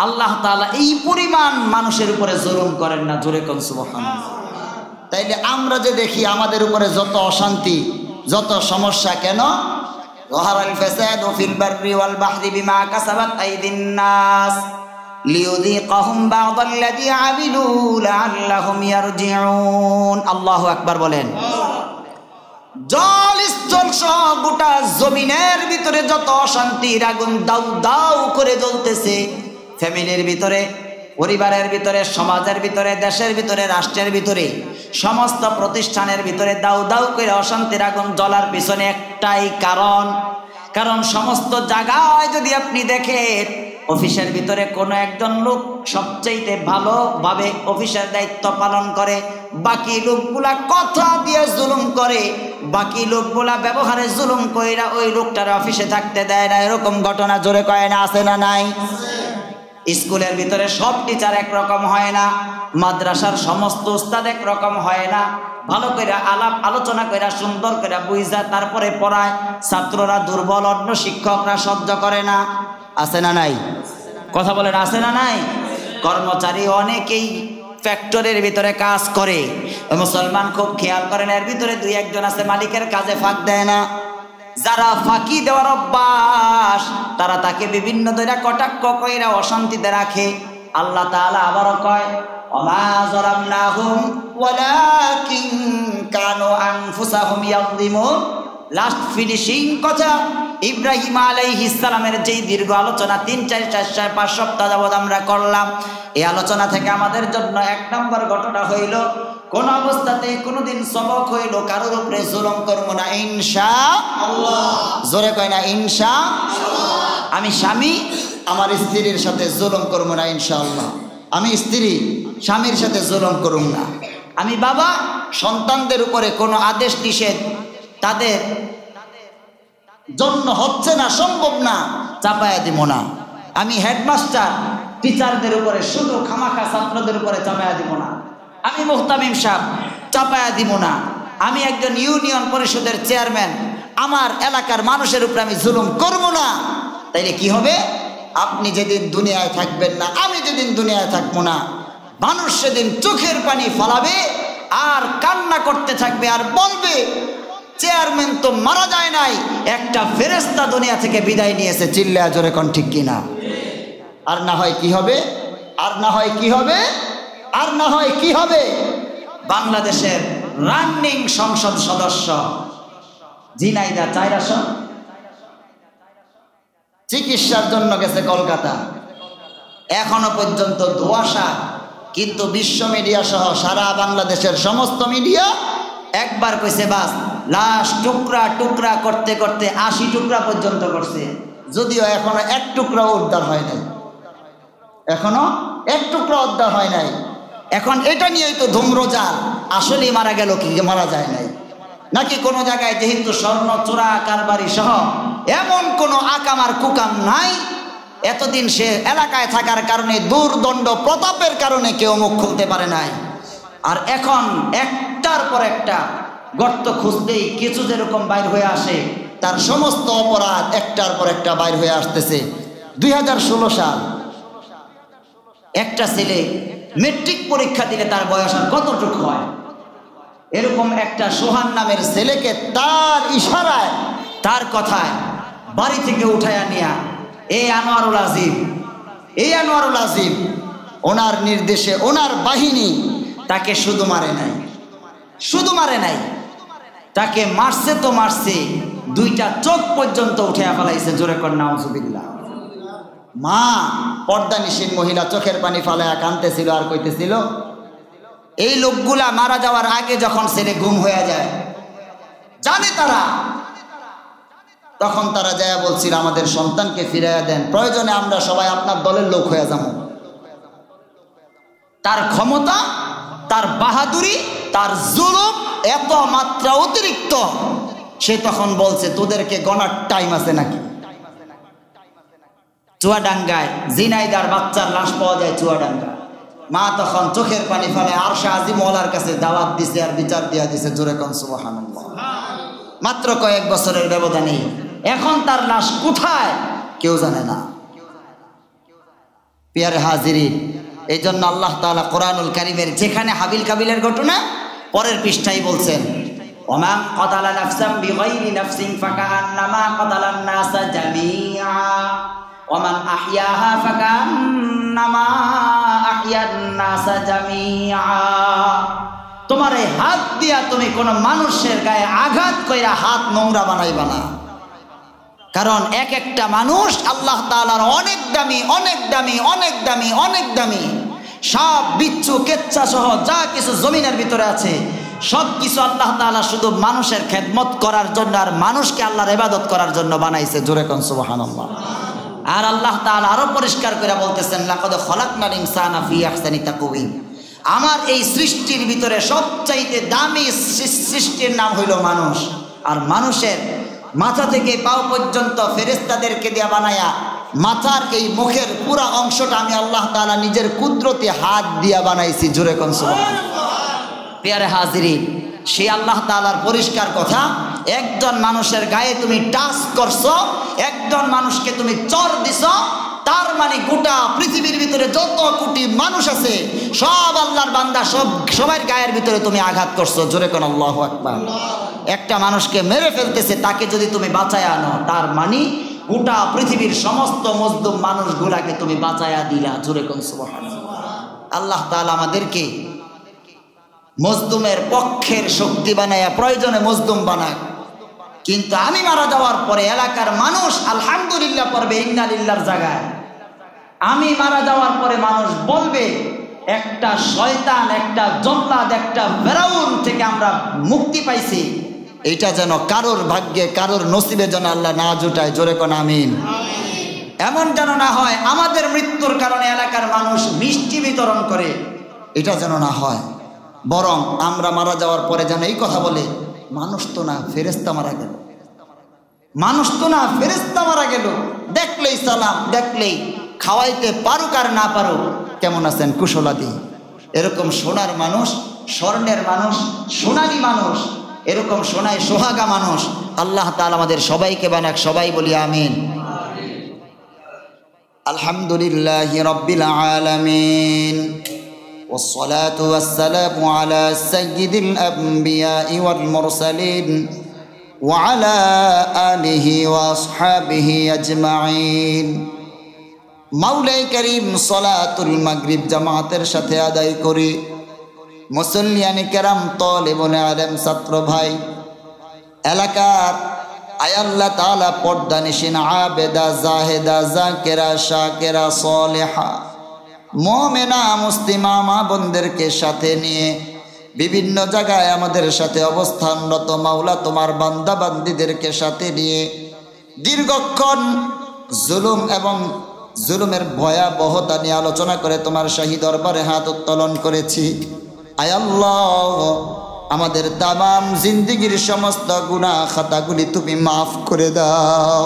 আল্লাহ তাআলা এই পরিমাণ মানুষের উপরে জুলুম করেন না। জোরে কোন সুবহানাল্লাহ। তাইলে আমরা যে দেখি আমাদের উপরে যত অশান্তি, যত সমস্যা, কেন? যাহারাল ফাসাদু ফিল বাররি ওয়াল বাহরি বিমা কাসাবাত আইদিন নাস লিইউযীকাহুম বা'দাল্লাযী আমিলু লাআল্লাহুম ইয়ারজিউন। আল্লাহু আকবার বলেন। জল স্থল সহ গোটা জমিনের ভিতরে যত অশান্তির আগুন দাউ দাউ করে জ্বলতেছে, ফ্যামিলির ভিতরে, পরিবারের ভিতরে, সমাজের ভিতরে, দেশের ভিতরে, রাষ্ট্রের ভিতরে, সমস্ত প্রতিষ্ঠানের ভিতরে দাউ দাউ করে অশান্তির আগুন জ্বলার পিছনে একটাই কারণ সমস্ত জায়গায় যদি আপনি দেখেন অফিসের ভিতরে কোনো একজন লোক সবচাইতে ভালোভাবে অফিসের দায়িত্ব পালন করে, বাকি লোকগুলা কথা দিয়ে জুলুম করে, বাকি লোকগুলা ব্যবহারে জুলুম কইরা ওই লোকটার অফিসে থাকতে দেয় না। এরকম ঘটনা জোরে কয় না, আছে না নাই? স্কুলের ভিতরে সব টিচার একরকম হয় না, মাদ্রাসার সমস্ত উস্তাদ একরকম হয় না। ভালো করে আলাপ আলোচনা করে সুন্দর করে বুঝা তারপরে পড়ায়, ছাত্ররা দুর্বল, অন্য শিক্ষকরা সহ্য করে না। আছে না নাই? কথা বলেন, আছে না নাই? কর্মচারী অনেকেই ফ্যাক্টরির ভিতরে কাজ করে, মুসলমান খুব খেয়াল করেন, এর ভিতরে দুই একজন আছে মালিকের কাজে ফাঁক দেয় না। যারা ফাঁকি দেওয়ার অভ্যাস, তারা তাকে বিভিন্ন ধরে কটাক্ষ কইরা অশান্তিতে রাখে। আল্লাহ তাআলা আবারও কয়, ওমা যালামনাহুম ওয়ালাকিন কানু আনফুসাহুম ইয়াযলিমুন। লাস্ট ফিনিশিং কথা, ইব্রাহিম আলাইহিস সালামের যেই দীর্ঘ আলোচনা 3, 4, 4, 5 সপ্তাহ যাবত আমরা করলাম, এই আলোচনা থেকে আমাদের জন্য 1 নম্বর ঘটনা হইল, কোন অবস্থাতে কোনদিন সবক হইল কারোর উপরে জুলুম করব না ইনশাআল্লাহ। জোরে কয় না ইনশাআল্লাহ। আমি স্বামী আমার স্ত্রীর সাথে জুলুম করব না ইনশাআল্লাহ। আমি স্ত্রী স্বামীর সাথে জুলুম করব না। আমি বাবা সন্তানদের উপরে কোনো আদেশ নিষেধ তাদের জন্য হচ্ছে না, সম্ভব না, চাপায়া দিব না। আমি হেডমাস্টার টিচারদের উপরে শুধু খামাখা ছাত্রদের উপরে চাপায়া দিব না। আমি মুহতামিম সাহেব চাপায়া দিব না। আমি একজন ইউনিয়ন পরিষদের চেয়ারম্যান, আমার এলাকার মানুষের উপরে আমি জুলুম করব না। তাইলে কি হবে? আপনি যেদিন দুনিয়ায় থাকবেন না, আমি যেদিন দুনিয়ায় থাকবো না, মানুষ সেদিন চোখের পানি ফলাবে আর কান্না করতে থাকবে আর বলবে, চেয়ারম্যান তো মারা যায় নাই, একটা ফেরেশতা দুনিয়া থেকে বিদায় নিয়েছে। চিল্লায়া জোরে কোন ঠিক কিনা? আর না হয় কি হবে? আর না হয় কি হবে? আর না হয় কি হবে? বাংলাদেশের রানিং সংসদ সদস্য ঝিনাইদহ 4 আসন, চিকিৎসার জন্য গেছে কলকাতা, এখনো পর্যন্ত ধোঁয়াশা। কিন্তু বিশ্ব মিডিয়া সহ সারা বাংলাদেশের সমস্ত মিডিয়া একবার কইছে বাস, লাশ টুকরা টুকরা করতে করতে 80 টুকরা পর্যন্ত করছে, যদিও এখনো 1 টুকরাও উদ্ধার হয় নাই, এখনো 1 টুকরা উদ্ধার হয় নাই। এখন এটা নিয়েই তো ধুম্রজাল, আসলেই মারা গেল কি মারা যায় নাই, নাকি কোনো জায়গায় যেহেতু স্বর্ণ চোরা কারবারি সহ এমন কোনো আকামার কুকাম নাই, এতদিন সে এলাকায় থাকার কারণে দুর্দণ্ড প্রতাপের কারণে কেউ মুখ খুলতে পারে নাই। আর এখন একটার পর একটা গর্ত খুঁজতেই কিছু যেরকম বাইর হয়ে আসে, তার সমস্ত অপরাধ একটার পর একটা বাইর হয়ে আসতেছে। 2016 সাল, একটা ছেলে মেট্রিক পরীক্ষা দিলে তার বয়স আর কতটুকু হয়, এরকম একটা সোহান নামের ছেলেকে তার ইশারায়, তার কথায় বাড়ি থেকে উঠাইয়া নিয়া এই আনোয়ারুল আজিম ওনার নির্দেশে, ওনার বাহিনী তাকে শুধু মারে নাই, তাকে মারছে তো মারছে, দুইটা চোখ পর্যন্ত উঠাইয়া ফেলাইছে। জোরে কর নাউজুবিল্লাহ। মা পর্দানিসীন মহিলা চোখের পানি ফালাইয়া কাঁদতেছিল আর কইতেছিল, এই লোকগুলা মারা যাওয়ার আগে যখন ছেলে গুম হয়ে যায় জানে তারা, তখন তারা যায় বলছিল আমাদের সন্তানকে ফিরাইয়া দেন, প্রয়োজনে আমরা সবাই আপনার দলের লোক হয়ে যাব। তার ক্ষমতা, তার বাহাদুরি, তার জুলুম এত মাত্রা অতিরিক্ত, সে তখন বলছে তোদেরকে গণার টাইম আছে নাকি? চুয়াডাঙ্গায় জিনাইদার বাচ্চার লাশ পাওয়া যায় চুয়াডাঙ্গা। মা তখন চোখের পানি ফেলে আরশে আজিম ওয়ালার কাছে দাওয়াত দিছে আর বিচার দিয়া দিছে। জোরে কোন সুবহানাল্লাহ। মাত্র কয়েক বছরের ব্যবধানে এখন তার লাশ কোথায় কেউ জানে না। পিয়ারে হাজিরিন, এই জন্য আল্লাহ তাআলা কোরআনুল কারীমের যেখানে হাবিল কাবিলের ঘটনা পরের পৃষ্ঠায় বলছেন, ওমা কাতালা নাফসাম বিগাইরি নাফসিন ফাকান্নামা কাতালান নাসা জামিআ ওমান আহইয়াহা ফাকান্নামা আহইয়ান নাসা জামিআ। তোমার এই হাত দিয়া তুমি কোন মানুষের গায়ে আঘাত কইরা হাত নোংরা বানাইবা না, কারণ এক একটা মানুষ আল্লাহ তাআলার অনেক দামি, অনেক দামি, অনেক দামি, অনেক দামি। সব বিচ্ছু কেচ্ছা সহ যা কিছু জমিনের ভিতরে আছে সব কিছু আল্লাহ তাআলা শুধু মানুষের খেদমত করার জন্য আর মানুষকে আল্লাহর ইবাদত করার জন্য বানাইছে। জোরে কোন সুবহানাল্লাহ। আর আল্লাহ তাআলা আরো পরিষ্কার করে বলতেছেন, লাকাদ খলাকনাল ইনসানা ফি আহসানি তাকওয়িম। আমার এই সৃষ্টির ভিতরে সবচাইতে দামি সৃষ্টির নাম হইল মানুষ। আর মানুষের মাথা থেকে পাও পর্যন্ত ফেরেশতাদেরকে দিয়া বানায়া মাথার এই মুখের পুরা অংশটা আমি আল্লাহ তাআলা নিজের কুদরতি হাত দিয়া বানাইছি। জোরে কোন সুবহানাল্লাহ। প্রিয় হাজিরিন, সেই আল্লাহ তাআলার পরিষ্কার কথা, একজন মানুষের গায়ে তুমি টাচ করছো, একজন মানুষকে তুমি চর দিছো, তার মানে গোটা পৃথিবীর ভিতরে যত কোটি মানুষ আছে সব আল্লাহর বান্দা, সবার গায়ের ভিতরে তুমি আঘাত করছো। জোরে কোন আল্লাহু আকবার। একটা মানুষকে মেরে ফেলতেছে, তাকে যদি তুমি বাঁচায় আনো, তার মানে গোটা পৃথিবীর সমস্ত মজলুম মানুষগুলাকে তুমি বাঁচায়া দিলা। জোরে কোন সুবহানাল্লাহ। আল্লাহ তাআলা আমাদেরকে মজলুমের পক্ষের শক্তি বানায়া প্রয়োজনে মজলুম বানাক, কিন্তু আমি মারা যাওয়ার পরে এলাকার মানুষ আলহামদুলিল্লাহ পড়বে ইন্না লিল্লাহর জায়গায়। আমি মারা যাওয়ার পরে মানুষ বলবে একটা শয়তান, একটা জল্লাদ, একটা ফেরাউন থেকে আমরা মুক্তি পাইছি। এটা যেন কারোর ভাগ্যে, কারোর নসিবে যেন আল্লাহ না জুটায়। জোরে কোন আমিন। এমন যেন না হয় আমাদের মৃত্যুর কারণে এলাকার মানুষ মিষ্টি বিতরণ করে, এটা যেন না হয়। বরং আমরা মারা যাওয়ার পরে যেন এই কথা বলে, মানুষ তো না ফেরেশতা মারা গেল, মানুষ তো না ফেরেশতা মারা গেল। দেখলেই সালাম, দেখলেই খাওয়াইতে পারুক আর না পারুক, কেমন আছেন, কুশলাদি। এরকম সোনার মানুষ, স্বর্ণের মানুষ, সোনালী মানুষ, এরকম সোনায় সোহাগা মানুষ আল্লাহ তাআলা আমাদের সবাইকে বানাক। সবাই বলি আমিন। আলহামদুলিল্লাহি রাব্বিল আলামিন والصلاة والسلام على سيد الأنبياء والمرسلين وعلى آله وأصحابه أجمعين। মাওলাই করিম সালাতুল মাগরিব জামাতের সাথে আদায় করি। মুসল্লিয়ানে কেরাম, তালেবুনে আলেম, ছাত্র ভাই, এলাকার আল্লাহ তাআলা পর্দানিশিন আবেদা, জাহেদা, জাকেরা, শাকেরা, সালেহা, মুমিনা, মুসলিমা মা বোনদেরকে সাথে নিয়ে বিভিন্ন জায়গায় আমাদের সাথে অবস্থানরত মাওলা তোমার বান্দা বান্দীদেরকে সাথে নিয়ে দীর্ঘক্ষণ জুলুম এবং জুলুমের ভয়াবহতা নিয়ে আলোচনা করে তোমার শাহী দরবারে হাত উত্তোলন করেছি। আয় আল্লাহ, আমাদের তামাম জিন্দেগির সমস্ত গুনাহ খাতাগুলি তুমি মাফ করে দাও।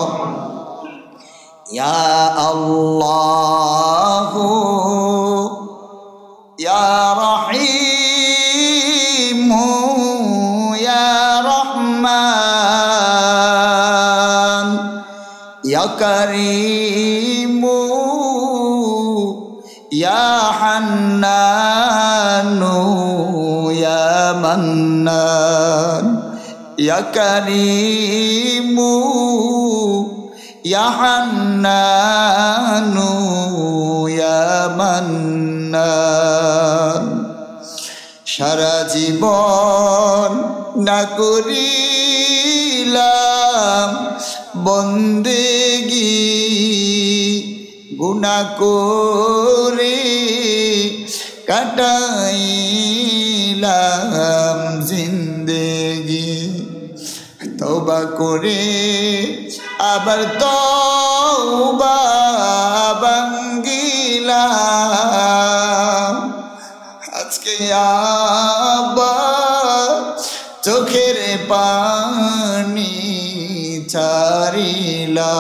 ইয়া আল্লাহ ইয়া রহিম ইয়া ইয়া কারীমু ইয়া হান্নানু ইয়া মান্নান ইয়া কারীমু ইয়া হান্নানু ইয়া মান্নান। সারা জীবন না করিলাম বন্দেগি, গুনাহ করে কাটাইলাম জিন্দেগি। তওবা করে আবার তওবা ভাঙ্গিলাম, আজকে আবার চোখের পানি ছাড়িলাম।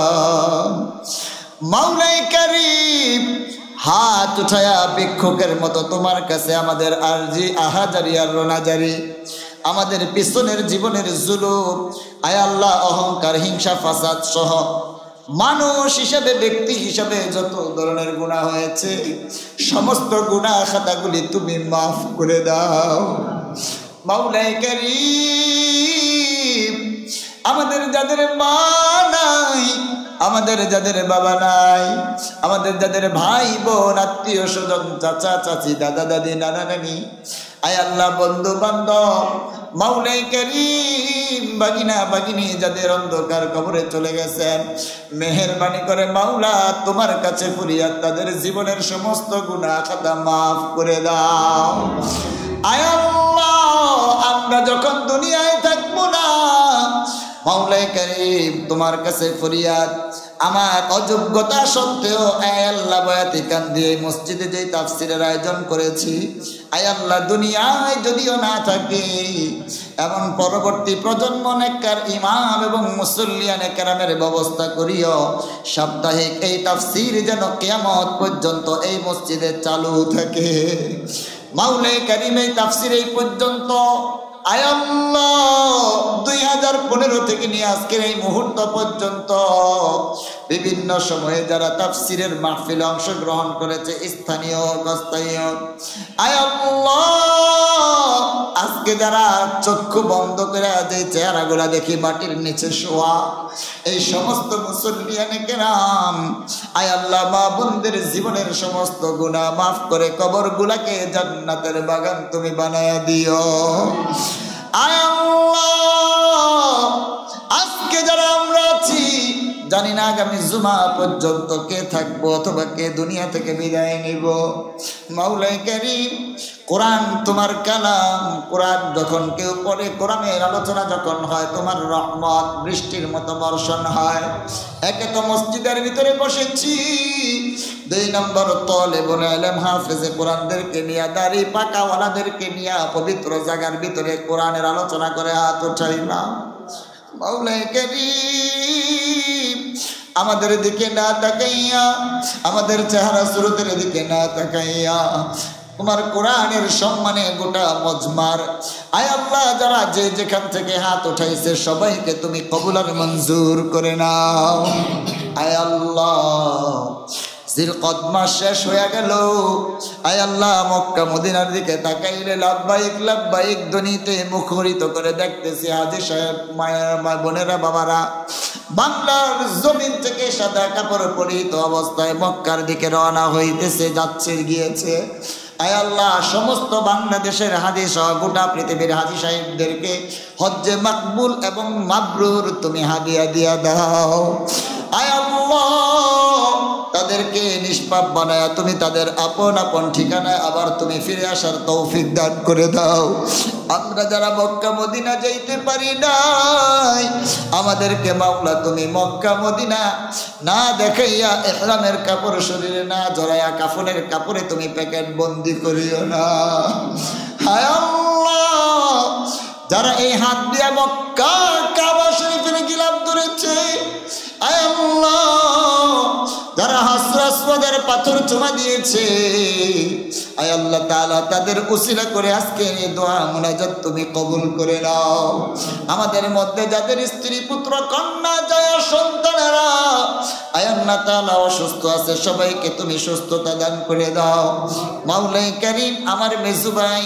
মাওলাই কারীম হাত উঠায়া ভিক্ষুকের মতো তোমার কাছে আমাদের আরজি আহাজারি আর রোনাজারি, আমাদের পিছনের জীবনের জুলুম, আয় আল্লাহ অহংকার হিংসা ফাসাদ সহ মানুষ হিসাবে ব্যক্তি হিসাবে যত ধরনের গুনাহ হয়েছে সমস্ত গুনাহ খাতাগুলি তুমি মাফ করে দাও। মাওলাই কারীম আমাদের যাদের মা নাই, আমাদের যাদের বাবা নাই, আমাদের যাদের ভাই বোন আত্মীয় স্বজন চাচা চাচি দাদা দাদি নানা নানি, আয় আল্লাহ বন্ধু বান্ধব, মাওলাই কারীম বাগিনা বাগিনী যাদের অন্ধকার কবরে চলে গেছেন, মেহেরবানি করে মাওলা তোমার কাছে ফরিয়াদ তাদের জীবনের সমস্ত গুনাহ খাতা মাফ করে দাও। আয় আল্লাহ আমরা যখন দুনিয়ায় থাকবো না, মাওলাই কারীম তোমার কাছে ফরিয়াদ, আমার অযোগ্যতা সত্ত্বেও আয় আল্লাহ বয়াতি কান দিয়ে মসজিদে যে তাফসীরের আয়োজন করেছি, আয় আল্লাহ দুনিয়ায় যদিও না থাকে এমন পরবর্তী প্রজন্ম নেককার ইমাম এবং মুসল্লিয়ানে কেরামের ব্যবস্থা করিও। সাপ্তাহিক এই তাফসীর যেন কিয়ামত পর্যন্ত এই মসজিদে চালু থাকে। মাওলাই কারীম এই তাফসীর এই পর্যন্ত আয় আল্লাহ 2015 থেকে নিয়ে আজকের এই মুহূর্ত পর্যন্ত বিভিন্ন সময়ে যারা তাফসীরের মাহফিলে অংশগ্রহণ করেছে, স্থানীয় অস্থায়ী, আয় আল্লাহ আজকে যারা চক্ষু বন্ধ করে যে চেহারাগুলা দেখি মাটির নিচে শোয়া, এই সমস্ত মুসল্লিয়ানে কেরাম আয় আল্লাহ মা বোনদের জীবনের সমস্ত গুনাহ মাফ করে কবরগুলাকে জান্নাতের বাগান তুমি বানায়া দিও। আয় আল্লাহ আজকে যারা আমরা আছি জানি না আগামী জুমা পর্যন্ত কে থাকবো অথবা কে দুনিয়া থেকে বিদায় নিব। মাওলাই কারীম কোরআন তোমার কালাম, কোরআন যখন কেউ পড়ে, কোরআনের আলোচনা যখন হয়, তোমার রহমত বৃষ্টির মতো বর্ষণ হয়। একে তো মসজিদের ভিতরে বসেছি, 2 নম্বর তালেবুল ইলম হাফেজে কোরআনদেরকে নিয়ে, দাড়ি পাকাওয়ালাদেরকে নিয়ে পবিত্র জায়গার ভিতরে কোরআনের আলোচনা করে হাত উঠাইলাম। মাওলাই কারীম আমাদের দিকে না তাকাইয়া, আমাদের চেহারা সুরতের দিকে না তাকাইয়া তোমার কোরআনের সম্মানে গোটা মজমার আয় আল্লাহ যারা যে যেখান থেকে হাত উঠাইছে সবাইকে তুমি কবুল আর মঞ্জুর করে নাও। আয় আল্লাহ জিলকদ মাস শেষ হয়ে গেল, আয় আল্লাহ মক্কা মদিনার দিকে তাকাইলে লাব্বাইক লাব্বাইক ধ্বনিতে মুখরিত করে দেখতেছি হাজী সাহেব, মায়ের মা বোনেরা বাবারা বাংলার জমিন থেকে সাদা কাপড় পরিহিত অবস্থায় মক্কার দিকে রওনা হইতেছে, যাচ্ছে গিয়েছে। আয় আল্লাহ সমস্ত বাংলাদেশের হাজী সহ গোটা পৃথিবীর হাজী সাহেবদেরকে হজ্জে মাকবুল এবং মাবরুর তুমি হাদিয়া দিয়া দাও। আয় আল্লাহ তাদেরকে নিষ্পাপ বানায়া তুমি তাদের আপন আপন ঠিকানায় আবার তুমি ফিরে আসার তৌফিক দান করে দাও। আমরা যারা মক্কা মদিনা যাইতে পারি নাই, আমাদেরকে মাওলা তুমি মক্কা মদিনা না দেখাইয়া ইহরামের কাপড় শরীরে না জড়াইয়া কাফনের কাপড়ে তুমি প্যাকেট বন্দি করিও না। হায় আল্লাহ যারা এই হাত দিয়া মক্কা কাবা শরীফের গিলাফ ধরেছে, আয় আল্লাহ যারা হাসর আসওয়াদের পাথর চুমা দিয়েছে, আয় আল্লাহ তাআলা তাদের উসিলা করে আজকে এই দোয়া মুনাজাত তুমি কবুল করে নাও। আমাদের মধ্যে যাদের স্ত্রী পুত্র কন্যা জয়া সন্তানেরা আল্লাহ তাআলা অসুস্থ আছে সবাইকে তুমি সুস্থতা দান করে দাও। মাওলাই কারীম আমার মেজু ভাই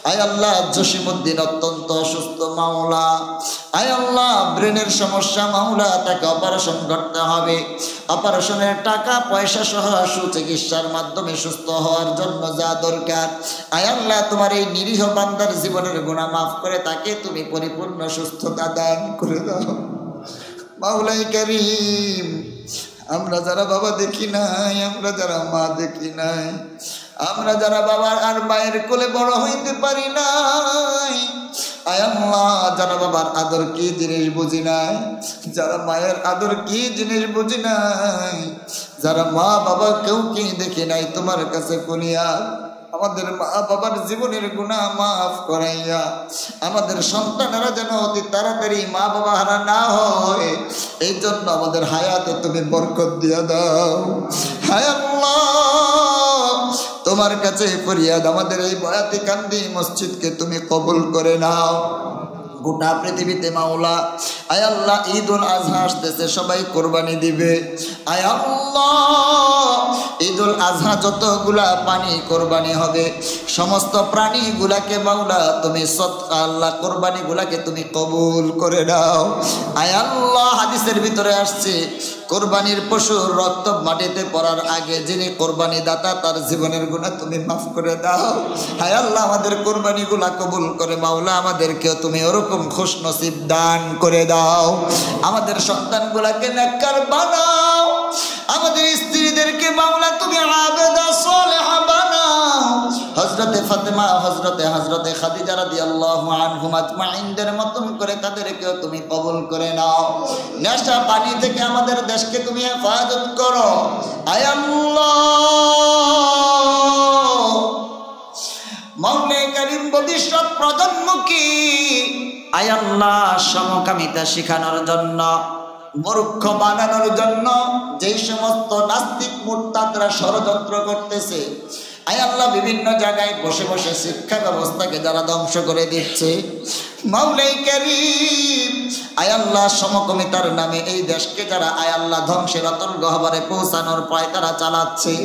আয় আল্লাহ জসিমউদ্দিন অত্যন্ত অসুস্থ মাওলা, আয় আল্লাহ ব্রেনের সমস্যা মাওলা, তাকে অপারেশন করতে হবে, অপারেশনের টাকা পয়সা সহ সুচিকিৎসার মাধ্যমে সুস্থ হওয়ার জন্য যা দরকার আয় আল্লাহ তোমার এই নিরীহ বান্দার জীবনের গুনাহ মাফ করে তাকে তুমি পরিপূর্ণ সুস্থতা দান করে দাও। মাওলাই কারীম আমরা যারা বাবা দেখি নাই, আমরা যারা মা দেখি নাই, আমরা যারা বাবা আর মায়ের কোলে বড় হইতে পারি নাই, আয় আল্লাহ যারা বাবার আদর কি জিনিস বুঝি নাই, যারা মায়ের আদর কি জিনিস বুঝি নাই, যারা মা বাবা কেউ কি দেখি নাই, তোমার কাছে কুনিয়া আমাদের মা বাবার জীবনের গুনাহ মাফ করাইয়া আমাদের সন্তানেরা যেন অতি তাড়াতাড়ি মা বাবা হারা না হয় এই জন্য আমাদের হায়াতে তুমি বরকত দিয়া দাও। হায় আল্লাহ তোমার কাছে ফরিয়াদ, আমাদের এই বয়াতি কান্দি মসজিদকে তুমি কবুল করে নাও। গোটা পৃথিবীতে মাওলা আয় আল্লাহ ঈদুল আজহা আসতেছে, সবাই কোরবানি দিবে। আয় আল্লাহ ঈদুল আজহা যতগুলা পানি কোরবানি হবে সমস্ত প্রাণীগুলাকে মাওলা তুমি সদকা আল্লাহ কোরবানিগুলাকে তুমি কবুল করে নাও। আয় আল্লাহ হাদিসের ভিতরে আসছে কোরবানির পশুর রক্ত মাটিতে পড়ার আগে যিনি কোরবানি দাতা তার জীবনের গুনাহ তুমি মাফ করে দাও। হায় আল্লাহ আমাদের কোরবানিগুলা কবুল করে মাওলা আমাদেরকেও তুমি ওরকম খুশনসিব দান করে দাও। আমাদের সন্তানগুলাকে নেককার বানাও, আমাদের স্ত্রীদেরকে মাওলা তুমি আবেদা সালেহা বানাও। হযরতে ফাতেমা হযরতে খাদিজা রাদিয়াল্লাহু আনহুম আজমাইনদের মতন করে তাদেরকেও তুমি কবুল করে নাও। নেশা পানি থেকে আমাদের দেশকে তুমি হেফাজত করো। আয় আল্লাহ মাওলাই কারীম ভবিষ্যৎ প্রজন্মকে আয় আল্লাহ সমকামিতা শেখানোর জন্য, মূর্খ বানানোর জন্য যেই সমস্ত নাস্তিক মুরতাদরা ষড়যন্ত্র করতেছে আয় আল্লাহ বিভিন্ন জায়গায় বসে বসে শিক্ষা ব্যবস্থাকে যারা ধ্বংস করে দিচ্ছে মাওলাই কারীম আয় আল্লাহ সমকামিতার নামে এই দেশকে যারা আয় আল্লাহ ধ্বংসের অতল গহ্বরে পৌঁছানোর প্রায় তারা চালাচ্ছে,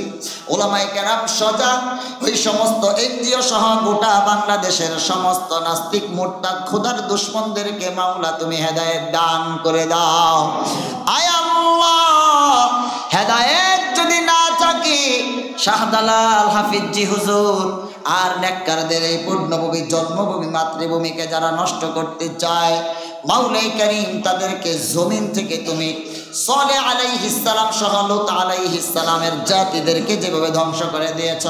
ওলামায়ে কেরাম সজাগ, ওই সমস্ত এনজিও সহ গোটা বাংলাদেশের সমস্ত নাস্তিক মুরতাদ খোদার দুশমনদেরকে মাওলা তুমি হেদায়েত দান করে দাও। আয় আল্লাহ হেদায়েত যদি না থাকে শাহদালাল হাফিজি হুজুর আর নেককারদের এই পূর্ণভূমি জন্মভূমি মাতৃভূমিকে যারা নষ্ট করতে চায় মাওলাই কারীম তাদেরকে জমিন থেকে তুমি সালেহ আলাইহিস সালাম সহ লূত আলাইহিস সালামের জাতিদেরকে যেভাবে ধ্বংস করে দিয়েছ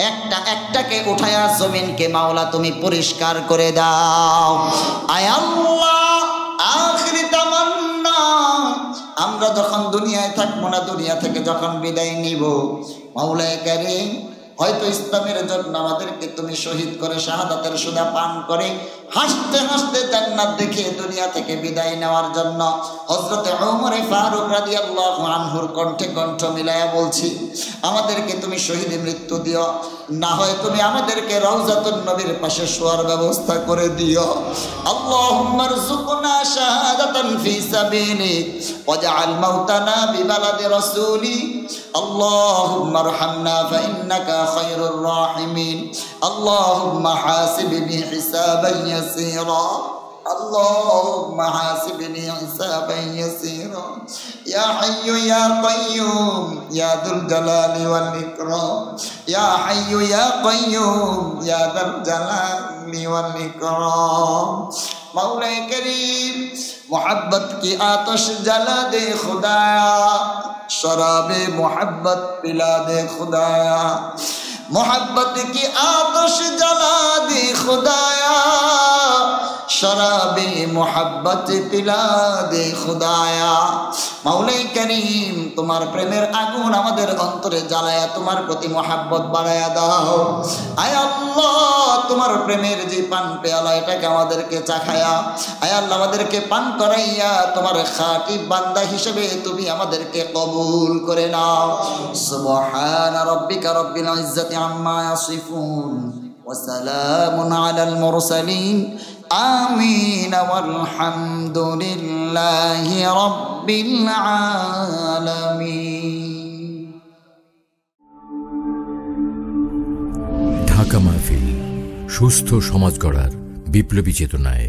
একটা একটাকে উঠায়া জমিনকে মাওলা তুমি পরিষ্কার করে দাও। আয় আল্লাহ আখিরি তামান্না আমরা যখন দুনিয়ায় থাকবো না, দুনিয়া থেকে যখন বিদায় নিব মাওলাই কারীম হয়তো ইসলামের জন্য আমাদেরকে তুমি শহীদ করে শাহাদাতের সুধা পান করে হাসতে হাসতে জান্নাত দেখে দুনিয়া থেকে বিদায় নেওয়ার জন্য হযরতে ওমর ফারুক রাদিয়াল্লাহু আনহুর কণ্ঠে কণ্ঠ মিলায়া বলছি আমাদেরকে তুমি শহীদের মৃত্যু দিও, না হয় তুমি আমাদেরকে রওজাতুন নবীর পাশে শোয়ার ব্যবস্থা করে দিও। আল্লাহুম্মা রযুকনা শাহাদাতান ফি সাবিলিক ওয়াজআল মাউতানা বিবালাদি রাসূলি আল্লাহুম্মা আরহামনা ফা ইন্নাকা খায়রুর রাহিমিন আল্লাহুম্মা হাসিবনি হিসাবান ইয়াসীরা আল্লাহুম্মা হাসিবনি হিসাবান ইয়াসীরা ইয়া হাইয়্যু ইয়া কাইয়্যুম ইয়া যুল জালালি ওয়াল ইকরাম ইয়া হাইয়্যু ইয়া কাইয়্যুম ইয়া যুল জালালি ওয়াল ইকরাম। मौला करीम मोहब्बत की आतश जला दे खुदाया, शराबे मोहब्बत पिला दे खुदाया, मोहब्बत की आतश जला दे खुदाया, शराबे मोहब्बत पिला दे खुदाया। मौला करीम तुम्हार प्रेमेर आगुन आमादेर अंतरे জ্বালায়া तुम्हार प्रति मोहब्बत बाड़ाया दाओ। आय अल्लाह तुम्हार प्रेमेर जे पान पेयाला एटाके आमादेरके चाखाया, आय अल्लाह आमादेरके पान कराइया तुम्हार खाटी बान्दा हिसेबे तुमी आमादेरके कबूल करे नाओ। सुबहान रब्बिका रब्बिल इज्जति अम्मा यासिफून व सलामुन अलल मुरसलीन आमीन वल्हम्दुलिल्लाहि रब्बिल आलमीन। শিক্ষা মাহফিল, সুস্থ সমাজ গড়ার বিপ্লবী চেতনায়।